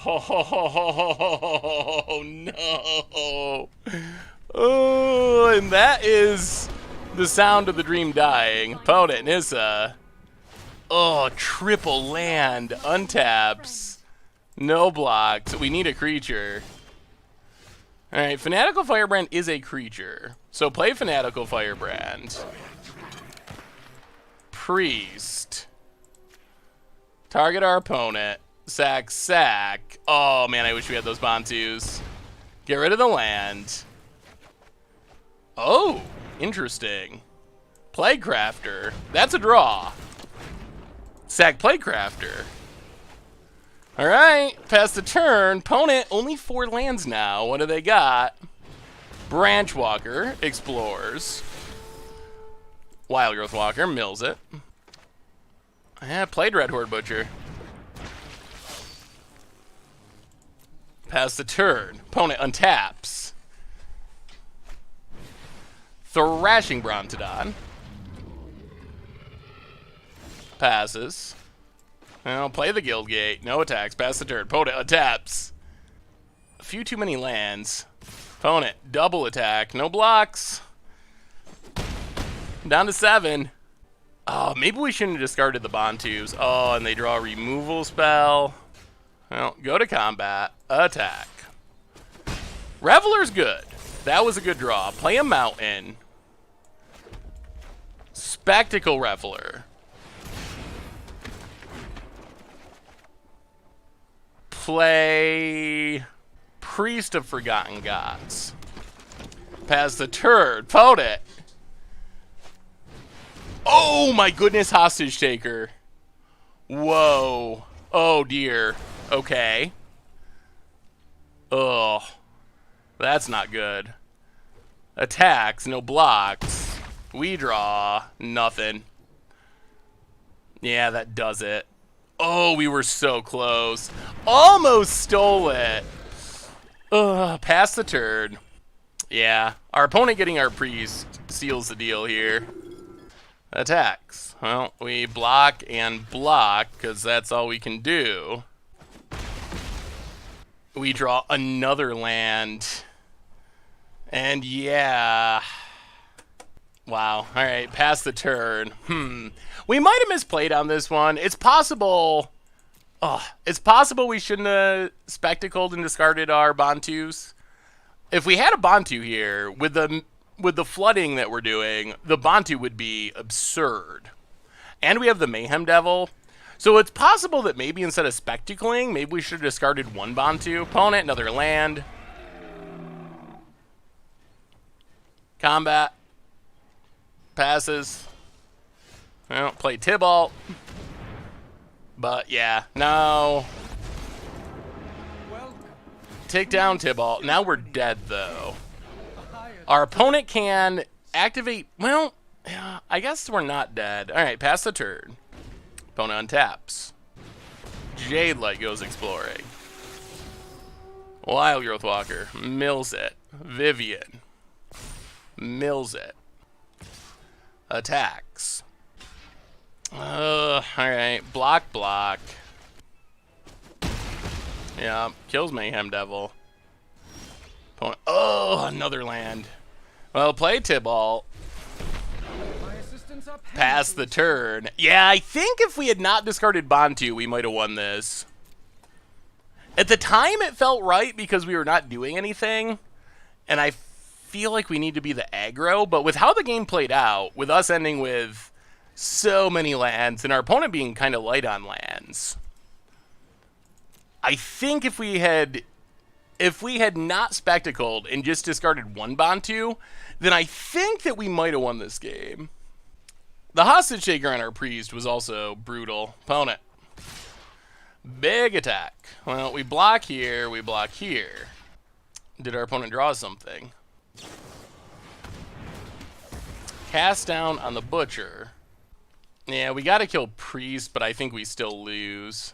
Speaker 1: no. Oh, and that is the sound of the dream dying. Opponent, Nissa. Oh, triple land. Untaps. No blocks. We need a creature. Alright, Fanatical Firebrand is a creature. So play Fanatical Firebrand. Priest. Target our opponent. Sack. Oh, man, I wish we had those Bantus. Get rid of the land. Oh, interesting. Plaguecrafter. That's a draw. Sack Plaguecrafter. Alright, pass the turn. Opponent, only 4 lands now. What do they got? Branchwalker explores. Wild Growth Walker mills it. Yeah, played Red Horde Butcher. Pass the turn. Opponent untaps. Thrashing Brontodon. Passes. Well, play the Guildgate. No attacks. Pass the turn. Opponent untaps. A few too many lands. Opponent double attack. No blocks. Down to 7. Oh, maybe we shouldn't have discarded the Bantus. Oh, and they draw a removal spell. Well, go to combat. Attack. Reveler's good. That was a good draw. Play a Mountain. Spectacle Reveler. Play Priest of Forgotten Gods. Pass the turn. Opponent. Oh my goodness, Hostage Taker. Whoa. Oh dear. Okay. Ugh. That's not good. Attacks, no blocks. We draw. Nothing. Yeah, that does it. Oh, we were so close. Almost stole it. Ugh, pass the turn. Yeah, our opponent getting our priest seals the deal here. Attacks. Well, we block and block because that's all we can do. We draw another land. And yeah. Wow. All right, pass the turn. We might have misplayed on this one. It's possible. Oh, it's possible we shouldn't have spectacled and discarded our Bantus. If we had a Bantu here with the flooding that we're doing, the Bantu would be absurd. And we have the Mayhem Devil. So it's possible that maybe instead of spectacling, maybe we should have discarded one Bantu. Opponent, another land. Combat. Passes. Well, play Tybalt. But yeah, no. Take down Tybalt. Now we're dead though. Our opponent can activate. Well, I guess we're not dead. All right, pass the turn. Opponent untaps. Jade Light goes exploring. Wild Growth Walker mills it. Vivian mills it. Attacks. Alright. Block, block. Yeah, kills Mayhem Devil. Opponent. Oh, another land. Well, play Tibalt. Pass the turn. Yeah, I think if we had not discarded Bantu, we might have won this. At the time, it felt right because we were not doing anything. And I feel like we need to be the aggro. But with how the game played out, with us ending with so many lands and our opponent being kind of light on lands, I think if we had not spectacled and just discarded one Bantu, then I think that we might have won this game. The hostage taker on our priest was also brutal. Opponent. Big attack. Well, we block here, we block here. Did our opponent draw something? Cast down on the butcher. Yeah, we gotta kill priest, but I think we still lose.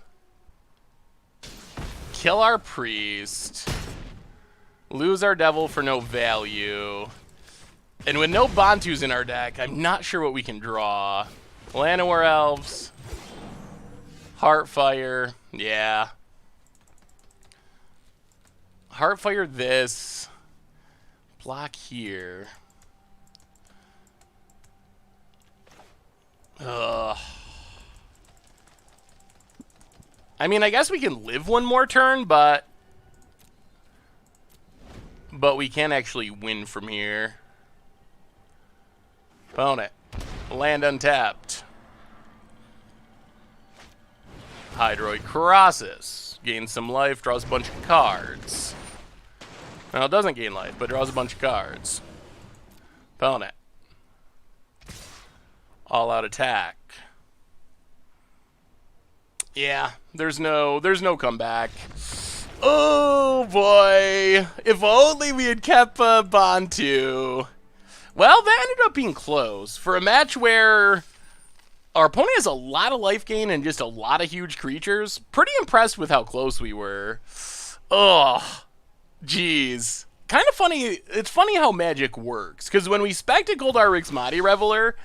Speaker 1: Kill our priest. Lose our devil for no value. And with no Bantus in our deck, I'm not sure what we can draw. Llanowar Elves. Heartfire. Yeah. Heartfire this. Block here. Ugh. I mean, I guess we can live one more turn, but we can't actually win from here. Opponent. Land untapped. Hydroid Colossus. Gains some life, draws a bunch of cards. Well, it doesn't gain life, but draws a bunch of cards. Opponent. All out attack. Yeah, there's no comeback. Oh boy. If only we had kept Bantu. Well, that ended up being close. For a match where our opponent has a lot of life gain and just a lot of huge creatures, pretty impressed with how close we were. Oh, jeez. Kind of funny. It's funny how Magic works, because when we spectacled our Rixmati Reveler,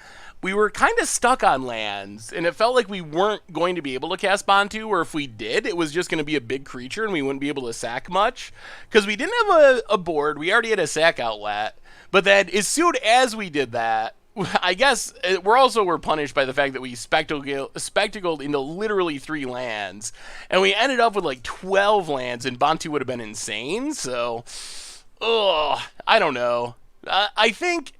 Speaker 1: we were kind of stuck on lands, and it felt like we weren't going to be able to cast Bantu, or if we did, it was just going to be a big creature and we wouldn't be able to sack much, because we didn't have a board. We already had a sack outlet. But then, as soon as we did that, I guess we're punished by the fact that we spectacled into literally 3 lands, and we ended up with like 12 lands, and Bantu would have been insane. So, I don't know. I think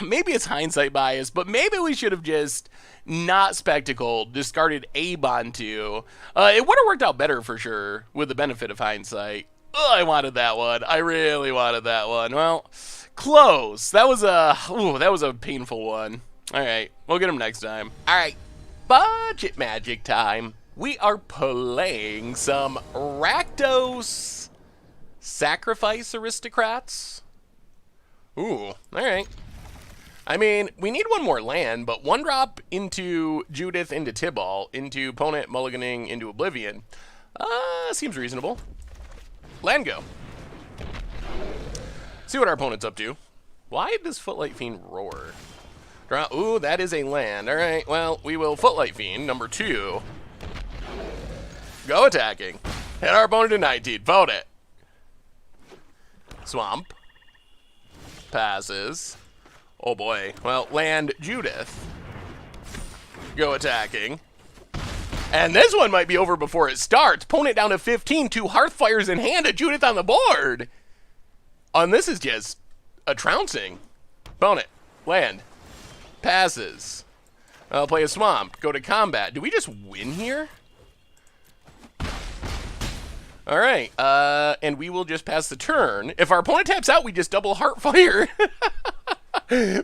Speaker 1: maybe it's hindsight bias, but maybe we should have just not spectacled, discarded a Bantu. It would have worked out better for sure with the benefit of hindsight. I wanted that one. I really wanted that one. Well, close. That was a painful one. All right, we'll get him next time. All right, budget magic time. We are playing some Rakdos Sacrifice Aristocrats. Ooh, all right. I mean, we need one more land, but 1-drop into Judith, into Tibalt, into opponent mulliganing into Oblivion. Seems reasonable. Land go. See what our opponent's up to. Why does Footlight Fiend roar? Draw. Ooh, that is a land. All right, well, we will Footlight Fiend, number 2. Go attacking. Hit our opponent to 19. Vote it. Swamp. Passes. Oh boy. Well, land Judith. Go attacking. And this one might be over before it starts. Opponent down to 15. 2 Hearthfires in hand. A Judith on the board. And this is just a trouncing. Opponent. Land. Passes. I'll play a swamp. Go to combat. Do we just win here? All right. And we will just pass the turn. If our opponent taps out, we just double Heartfire.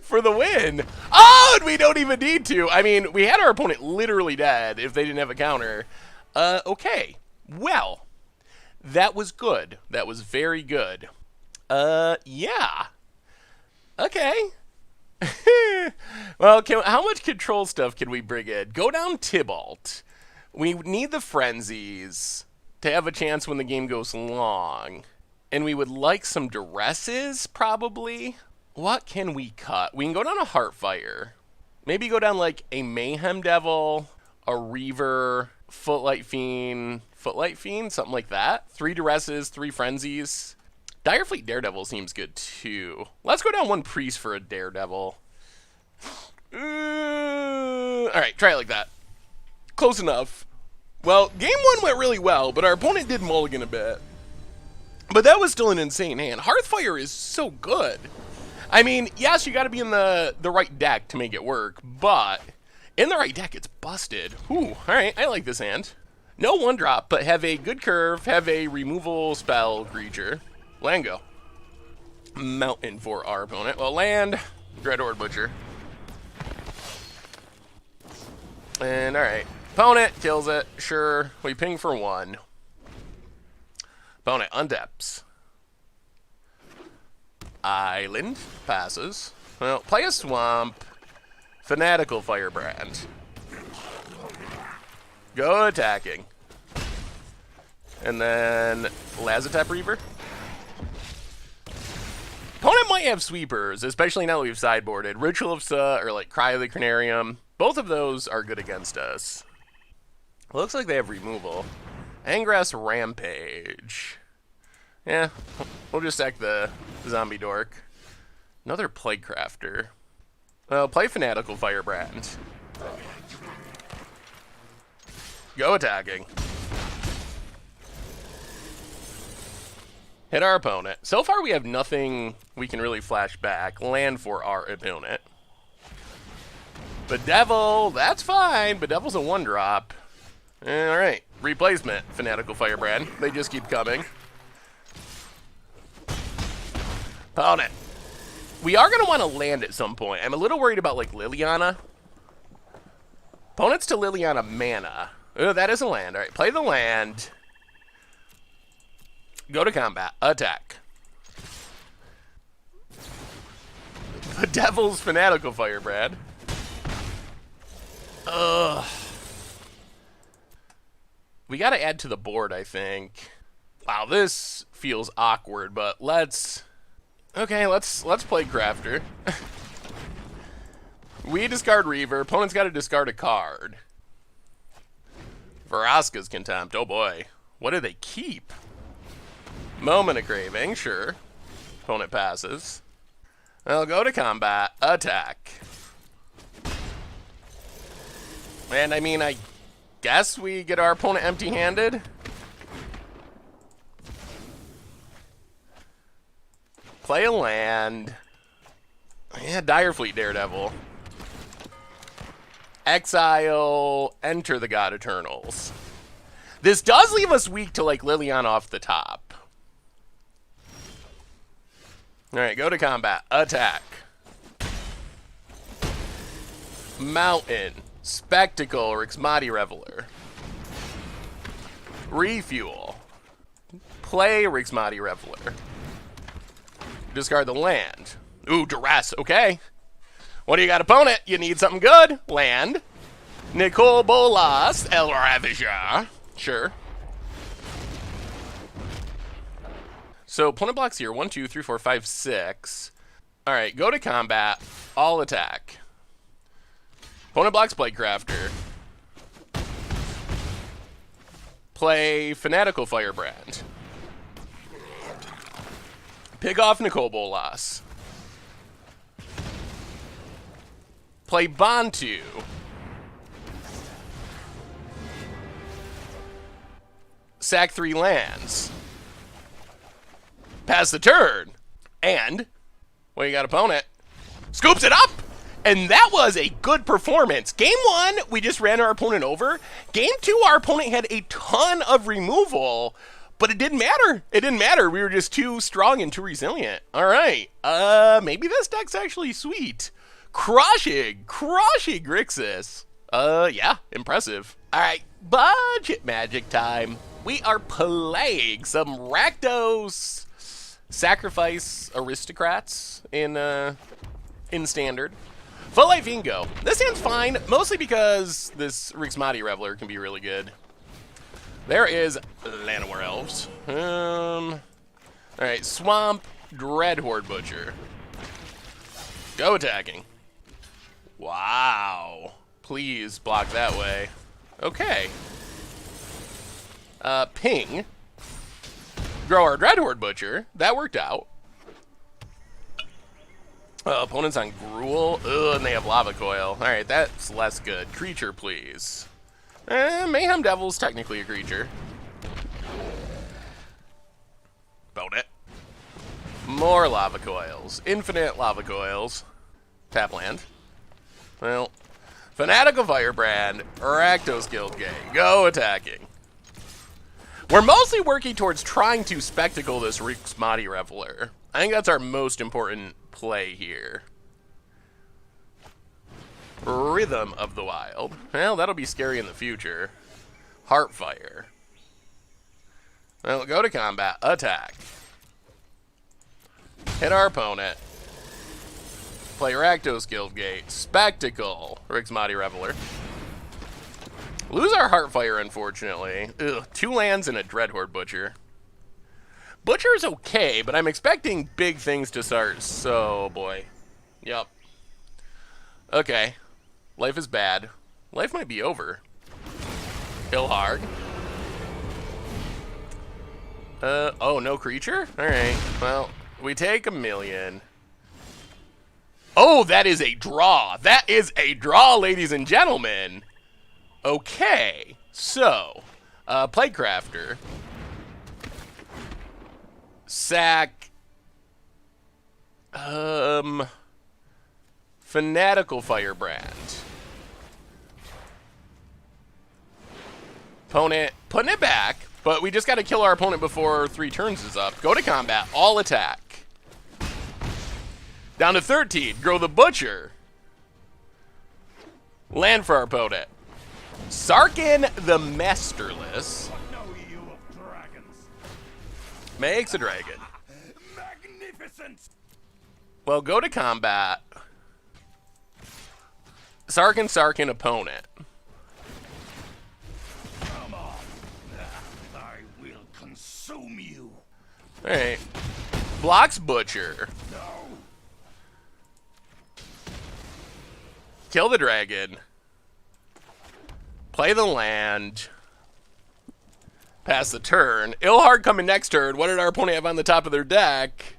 Speaker 1: For the win. Oh, and we don't even need to. I mean, we had our opponent literally dead if they didn't have a counter. Okay. Well, that was good. That was very good. Yeah. Okay. Well, how much control stuff can we bring in? Go down Tybalt. We need the frenzies to have a chance when the game goes long. And we would like some duresses, probably. What can we cut? We can go down a Heartfire. Maybe go down like a Mayhem Devil, a Reaver, Footlight Fiend, something like that. 3 duresses, 3 frenzies. Direfleet Daredevil seems good too. Let's go down 1 priest for a Daredevil. Alright, try it like that. Close enough. Well, game 1 went really well, but our opponent did mulligan a bit. But that was still an insane hand. Hearthfire is so good. I mean, yes, you got to be in the right deck to make it work, but in the right deck, it's busted. Ooh, alright, I like this hand. No 1-drop, but have a good curve, have a removal spell creature. Land go. Mountain for our opponent. Well, land, Dreadhorde Butcher. And alright. Opponent kills it. Sure. We ping for 1. Opponent untaps. Island. Passes. Well, play a swamp. Fanatical Firebrand. Go attacking. And then Lazotep Reaver. Opponent might have sweepers, especially now that we've sideboarded. Ritual of Sa or like Cry of the Cranarium. Both of those are good against us. Looks like they have removal. Angrass Rampage. Yeah, we'll just sack the Zombie Dork. Another Plaguecrafter. Well, play Fanatical Firebrand. Go attacking. Hit our opponent. So far we have nothing we can really flash back. Land for our opponent. Bedevil, that's fine. Bedevil's a 1-drop. Alright, replacement, Fanatical Firebrand. They just keep coming. Opponent. We are going to want to land at some point. I'm a little worried about, like, Liliana. Opponents to Liliana mana. Oh, that is a land. Alright, play the land. Go to combat. Attack. The Devil's Fanatical Firebrand. Ugh. We gotta add to the board, I think. Wow, this feels awkward, but let's... Okay, let's play Crafter. We discard Reaver. Opponent's gotta discard a card. Vraska's Contempt. Oh boy. What do they keep? Moment of Craving, sure. Opponent passes. I'll go to combat. Attack. And I mean, I guess we get our opponent empty-handed. Play a land. Yeah, Direfleet Daredevil. Exile, enter the God-Eternals. This does leave us weak to, like, Liliana off the top. Alright, go to combat. Attack. Mountain. Spectacle, Rixmati Reveler. Refuel. Play Rixmati Reveler. Discard the land. Ooh, Duress, okay. What do you got, opponent? You need something good. Land. Nicole Bolas, El Ravager. Sure. So, opponent blocks here. 1, 2, 3, 4, 5, 6. Alright, go to combat. All attack. Opponent blocks Plaguecrafter. Play Fanatical Firebrand. Pick off Nicole Bolas. Play Bantu. Sack 3 lands. Pass the turn. And, well, you got opponent. Scoops it up! And that was a good performance. Game 1, we just ran our opponent over. Game 2, our opponent had a ton of removal, but it didn't matter. It didn't matter. We were just too strong and too resilient. All right. Maybe this deck's actually sweet. Crushing Grixis. Yeah, impressive. All right, budget magic time. We are playing some Rakdos. Sacrifice Aristocrats in in Standard. Full Life Ingo. This hand's fine, mostly because this Rixmati Reveler can be really good. There is Llanowar Elves. Alright, Swamp, Dreadhorde Butcher. Go attacking. Wow. Please block that way. Okay. Ping. Grow our Dreadhorde Butcher. That worked out. Opponents on Gruul. Ugh, and they have Lava Coil. Alright, that's less good. Creature, please. Mayhem Devil's technically a creature. Bonut. More Lava Coils. Infinite Lava Coils. Tap land. Well, Fanatical Firebrand. Rakdos Guildgate. Go attacking. We're mostly working towards trying to spectacle this Rixmati Reveler. I think that's our most important play here. Rhythm of the Wild. Well, that'll be scary in the future. Heartfire. Well, go to combat. Attack. Hit our opponent. Play Rakdos Guildgate. Spectacle. Rixmati Reveler. Lose our Heartfire, unfortunately. Ugh, 2 lands and a Dreadhorde Butcher. Butcher's okay, but I'm expecting big things to start, so boy. Yep. Okay. Life is bad. Life might be over. Ilharg. Oh, no creature? Alright, well, we take 1,000,000. Oh, that is a draw. That is a draw, ladies and gentlemen. Okay, so, Playcrafter. Sack. Fanatical Firebrand. Opponent putting it back, but we just got to kill our opponent before 3 turns is up. Go to combat, all attack. Down to 13, grow the Butcher. Land for our opponent. Sarkin the Masterless.
Speaker 4: What know you of dragons?
Speaker 1: Makes a dragon.
Speaker 4: Magnificent!
Speaker 1: Well, go to combat. Sarkin opponent.
Speaker 4: Come on. I will consume you.
Speaker 1: Alright. Blocks Butcher.
Speaker 4: No.
Speaker 1: Kill the dragon. Play the land. Pass the turn. Ilharg coming next turn. What did our opponent have on the top of their deck?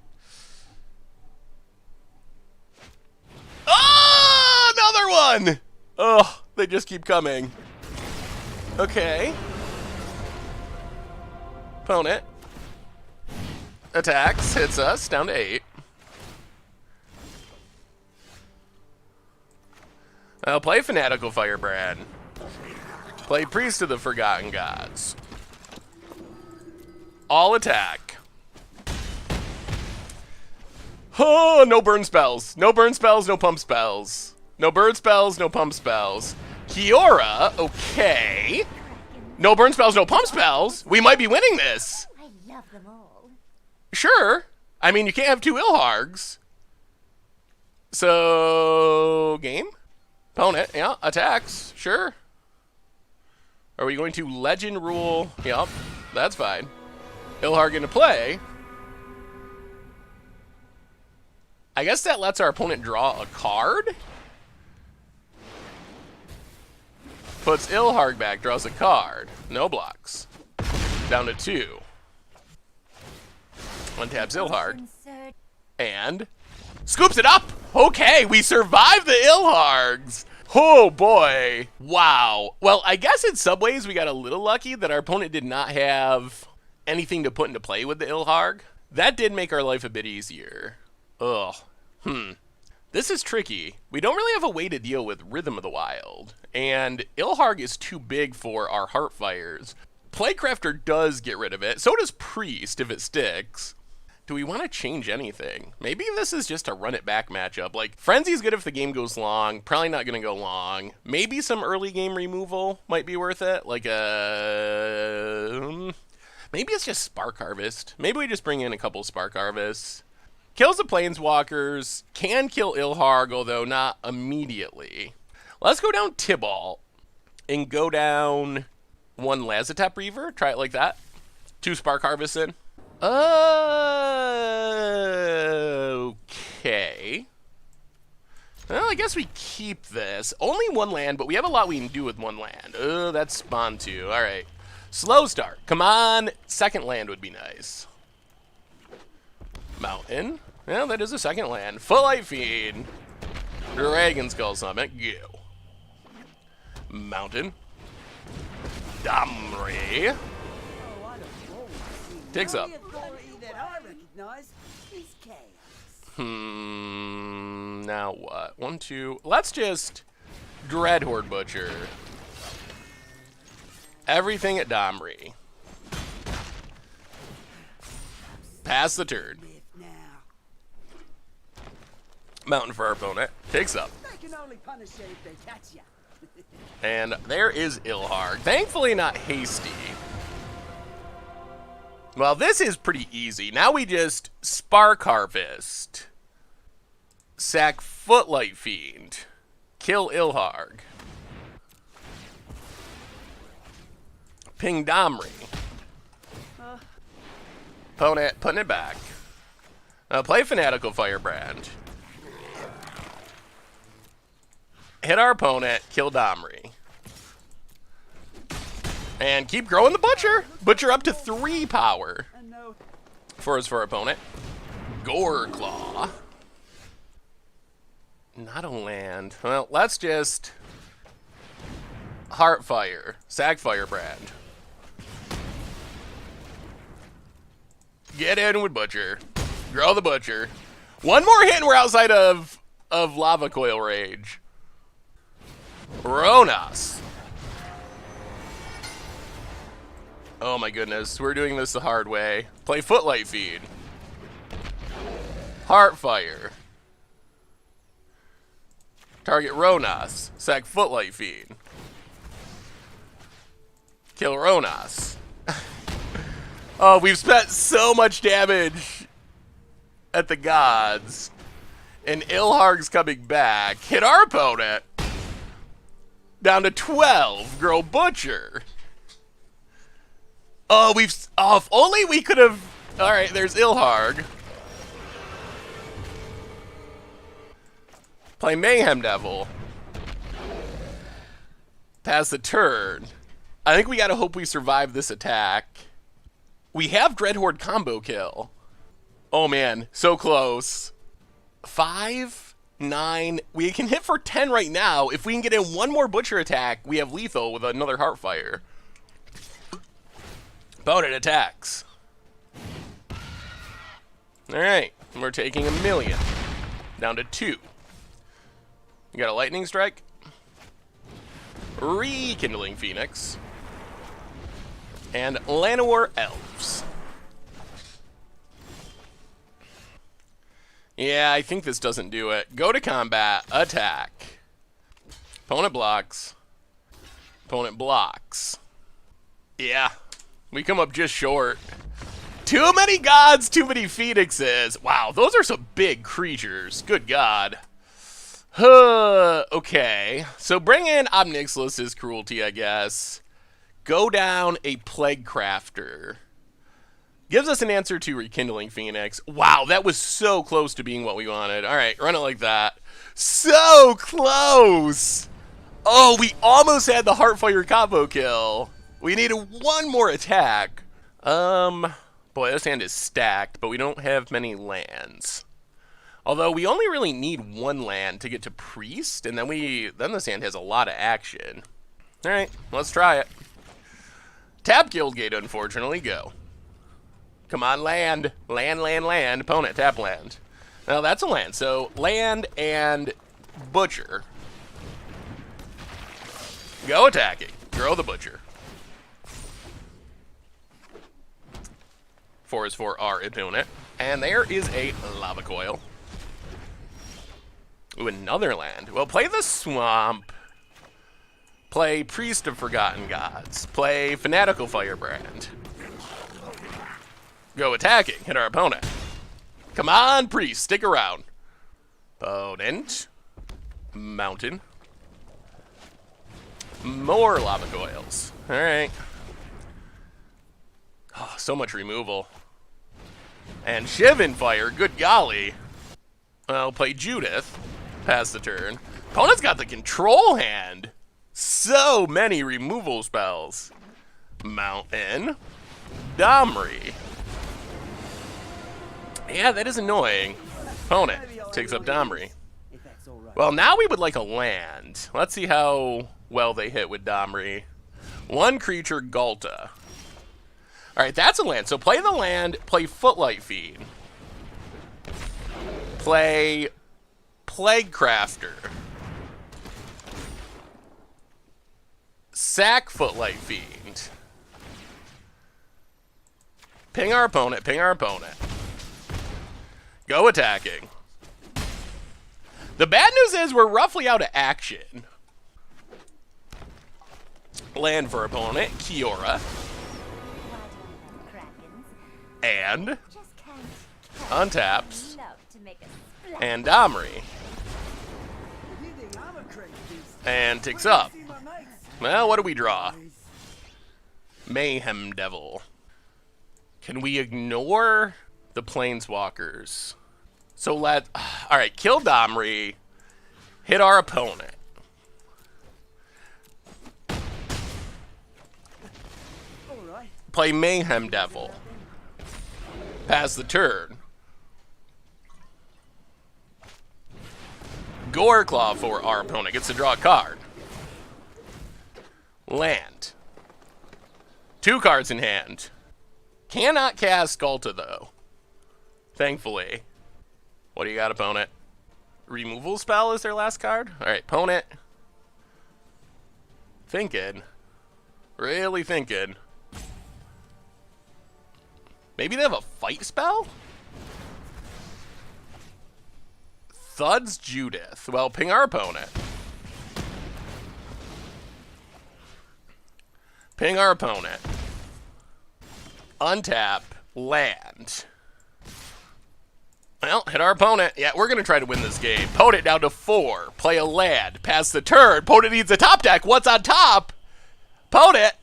Speaker 1: Oh, another one! Oh, they just keep coming. Okay. Opponent. Attacks, hits us, down to 8. I'll play Fanatical Firebrand. Play Priest of the Forgotten Gods. All attack. Oh, no burn spells. No burn spells, no pump spells. No burn spells, no pump spells. Kiora, okay. No burn spells, no pump spells. We might be winning this.
Speaker 3: I love them all.
Speaker 1: Sure. I mean, you can't have 2 Ilhargs. So, game? Opponent, yeah, attacks, sure. Are we going to Legend Rule? Yep, that's fine. Ilharg into play. I guess that lets our opponent draw a card? Puts Ilharg back, draws a card. No blocks. Down to 2. Untaps Ilharg. And scoops it up! Okay, we survived the Ilhargs! Oh boy. Wow. Well, I guess in some ways we got a little lucky that our opponent did not have anything to put into play with the Ilharg. That did make our life a bit easier. Ugh. This is tricky. We don't really have a way to deal with Rhythm of the Wild, and Ilharg is too big for our Heartfires. Playcrafter does get rid of it, so does Priest if it sticks. Do we want to change anything? Maybe this is just a run it back matchup. Like, Frenzy's good if the game goes long, probably not going to go long. Maybe some early game removal might be worth it, like maybe it's just Spark Harvest. Maybe we just bring in a couple Spark Harvests. Kills the Planeswalkers, can kill Ilharg, although not immediately. Let's go down Tibalt and go down 1 Lazotep Reaver. Try it like that. 2 Spark Harvest in. Okay. Well, I guess we keep this. Only 1 land, but we have a lot we can do with 1 land. Oh, that's spawn 2. All right. Slow start. Come on. 2nd land would be nice. Mountain. Well, that is a 2nd land. Full Light Fiend. Dragon Skull Summit. Go. Mountain. Damri. Takes up. Now what? 1, 2. Let's just Dreadhorde Butcher. Everything at Damri. Pass the turn. Mountain for our opponent. Takes up. And there is Ilharg. Thankfully not hasty. Well, this is pretty easy. Now we just Spark Harvest. Sack Footlight Fiend. Kill Ilharg. Ping Damri. Opponent putting it back. Play Fanatical Firebrand. Hit our opponent, kill Damri. And keep growing the Butcher. Butcher up to 3 power. For our opponent. Gore Claw. Not a land. Well, let's just Heartfire. Sack Firebrand. Get in with Butcher. Grow the Butcher. 1 more hit and we're outside of Lava Coil Rage. Ronas. Oh my goodness, we're doing this the hard way. Play Footlight Fiend. Heartfire. Target Ronas. Sack Footlight Fiend. Kill Ronas. Oh, we've spent so much damage at the gods. And Ilharg's coming back. Hit our opponent. Down to 12. Grow Butcher. Oh, if only we could have... Alright, there's Ilharg. Play Mayhem Devil. Pass the turn. I think we gotta hope we survive this attack. We have Dreadhorde combo kill. Oh man, so close. 5, 9. We can hit for 10 right now. If we can get in 1 more Butcher attack, we have lethal with another Heartfire. Opponent attacks. Alright, we're taking 1,000,000. Down to 2. You got a Lightning Strike. Rekindling Phoenix. And Llanowar Elves. Yeah, I think this doesn't do it. Go to combat. Attack. Opponent blocks. Opponent blocks. Yeah. We come up just short. Too many gods, too many phoenixes. Wow, those are some big creatures. Good God. Okay. So bring in Obnixilus's Cruelty, I guess. Go down a Plague Crafter. Gives us an answer to Rekindling Phoenix. Wow, that was so close to being what we wanted. All right, run it like that. So close. Oh, we almost had the Heartfire combo kill. We needed 1 more attack. Boy, this hand is stacked, but we don't have many lands. Although we only really need 1 land to get to Priest, and then this hand has a lot of action. All right, let's try it. Tap Guildgate, unfortunately. Go. Come on, land. Land, land, land. Opponent, tap land. Now, that's a land. So, land and Butcher. Go attacking. Grow the Butcher. 4 is for our opponent. And there is a Lava Coil. Ooh, another land. Well, play the Swamp. Play Priest of Forgotten Gods. Play Fanatical Firebrand. Go attacking. Hit our opponent. Come on, priest, stick around. Opponent. Mountain. More lava coils. Alright. Oh, so much removal. And Shivan Fire, good golly. I'll play Judith. Pass the turn. Opponent's got the control hand. So many removal spells. Mountain. Domri. Yeah, that is annoying. Opponent takes up Domri. Well, now we would like a land. Let's see how well they hit with Domri. One creature, Galta. Alright, that's a land. So play the land, play Footlight Fiend. Play Plague Crafter. Sack Footlight Fiend. Ping our opponent, ping our opponent. Go attacking. The bad news is we're roughly out of action. Land for opponent, Kiora. And untaps. And Domri. And takes up. Well, what do we draw? Mayhem Devil. Can we ignore the Planeswalkers? So alright, kill Domri. Hit our opponent. Play Mayhem Devil. Pass the turn. Goreclaw for our opponent. Gets to draw a card. Land. 2 cards in hand. Cannot cast Galta, though. Thankfully. What do you got, opponent? Removal spell is their last card? Alright, opponent. Thinking. Really thinking. Maybe they have a fight spell? Thud's Judith. Well, ping our opponent. Ping our opponent. Untap. Land. Well, hit our opponent. Yeah, we're going to try to win this game. Opponent down to 4. Play a land. Pass the turn. Opponent needs a top deck. What's on top? Opponent.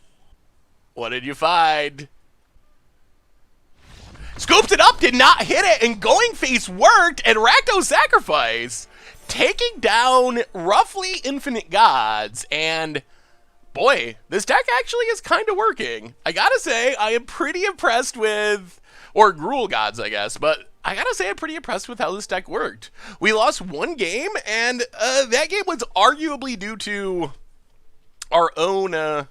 Speaker 1: What did you find? Scooped it up, did not hit it, and Going Face worked, and Rakdos Sacrifice, taking down roughly infinite gods, and boy, this deck actually is kind of working. I gotta say, I am pretty impressed with, or Gruul gods, I guess, but I gotta say I'm pretty impressed with how this deck worked. We lost 1 game, and that game was arguably due to our own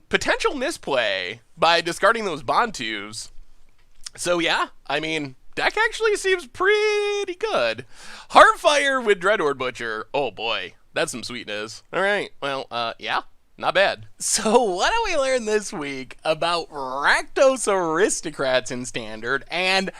Speaker 1: potential misplay by discarding those Bantus. So yeah, I mean, deck actually seems pretty good. Heartfire with Dreadhorde Butcher. Oh boy, that's some sweetness. Alright, well, yeah, not bad. So what do we learn this week about Rakdos Aristocrats in Standard? And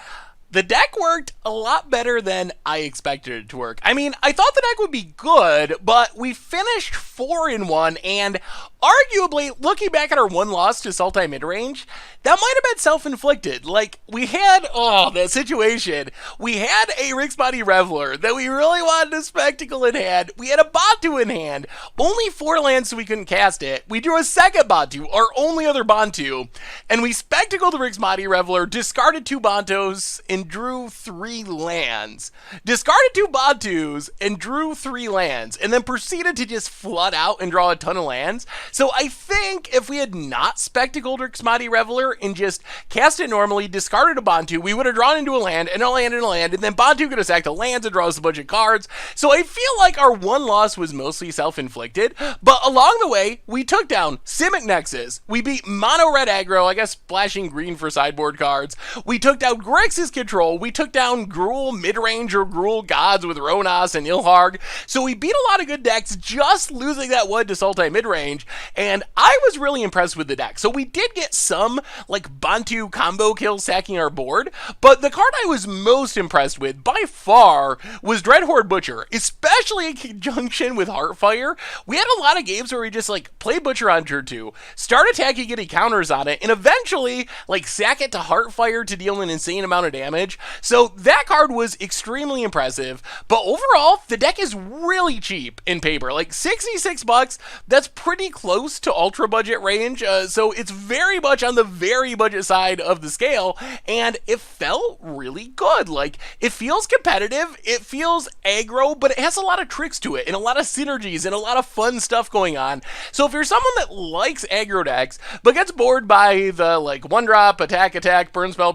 Speaker 1: the deck worked a lot better than I expected it to work. I mean, I thought the deck would be good, but we finished 4-1, and arguably, looking back at our 1 loss to Sultai midrange, that might have been self-inflicted. Like, we had, that situation. We had a Rixbody Reveler that we really wanted to spectacle in hand. We had a Bantu in hand. Only 4 lands so we couldn't cast it. We drew a second Bantu, our only other Bantu, and we spectacled the Rixbody Reveler, discarded 2 Bantus, and drew 3 lands. Discarded 2 Bantus, and drew 3 lands, and then proceeded to just flood out and draw a ton of lands. So I think if we had not spectacled Rixbody Reveler and just cast it normally, discarded a Bantu, we would have drawn into a land, and a land, and a land, and then Bantu could have sacked the lands and draws a bunch of cards. So I feel like our 1 loss was mostly self-inflicted, but along the way, we took down Simic Nexus. We beat Mono Red Aggro, I guess splashing green for sideboard cards. We took down Grixis Control control, we took down Gruul mid-range or Gruul gods with Ronas and Ilharg, so we beat a lot of good decks just losing that one to Sultai mid-range, and I was really impressed with the deck. So we did get some, like, Bantu combo kills sacking our board, but the card I was most impressed with, by far, was Dreadhorde Butcher, especially in conjunction with Heartfire. We had a lot of games where we just, like, play Butcher on turn 2, start attacking, getting counters on it, and eventually, like, sack it to Heartfire to deal an insane amount of damage. So that card was extremely impressive, but overall, the deck is really cheap in paper. Like, $66, that's pretty close to ultra budget range, so it's very much on the very budget side of the scale, and it felt really good. Like, it feels competitive, it feels aggro, but it has a lot of tricks to it, and a lot of synergies, and a lot of fun stuff going on. So if you're someone that likes aggro decks, but gets bored by the, like, one drop, attack, burn spell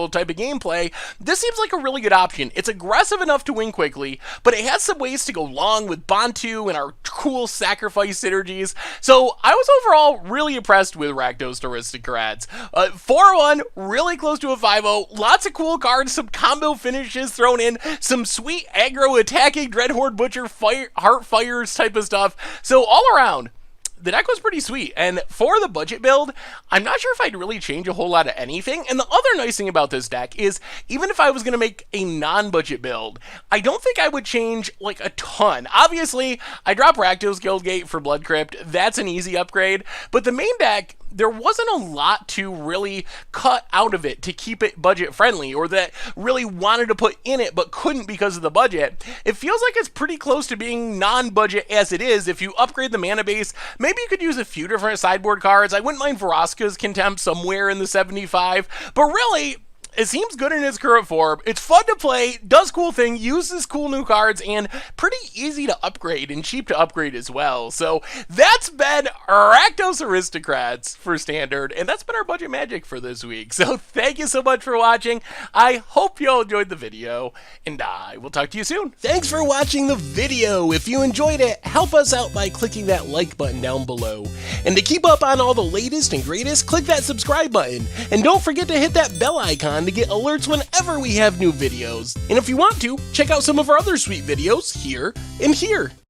Speaker 1: type of gameplay, this seems like a really good option. It's aggressive enough to win quickly, but it has some ways to go long with Bantu and our cool sacrifice synergies. So I was overall really impressed with Rakdos Aristocrats. 4-1, really close to a 5-0, lots of cool cards, some combo finishes thrown in, some sweet aggro attacking Dreadhorde Butcher Heartfires type of stuff. So all around, the deck was pretty sweet, and for the budget build, I'm not sure if I'd really change a whole lot of anything. And the other nice thing about this deck is, even if I was going to make a non-budget build, I don't think I would change, like, a ton. Obviously, I drop Rakdos Guildgate for Blood Crypt, that's an easy upgrade, but the main deck, there wasn't a lot to really cut out of it to keep it budget friendly, or that really wanted to put in it but couldn't because of the budget. It feels like it's pretty close to being non-budget as it is. If you upgrade the mana base, maybe you could use a few different sideboard cards. I wouldn't mind Vraska's Contempt somewhere in the 75, but really, it seems good in its current form. It's fun to play, does cool thing, uses cool new cards, and pretty easy to upgrade and cheap to upgrade as well. So that's been Rakdos Aristocrats for Standard, and that's been our budget magic for this week. So thank you so much for watching. I hope you all enjoyed the video, and I will talk to you soon. Thanks for watching the video. If you enjoyed it, help us out by clicking that like button down below. And to keep up on all the latest and greatest, click that subscribe button. And don't forget to hit that bell icon to get alerts whenever we have new videos. And if you want to, check out some of our other sweet videos here and here.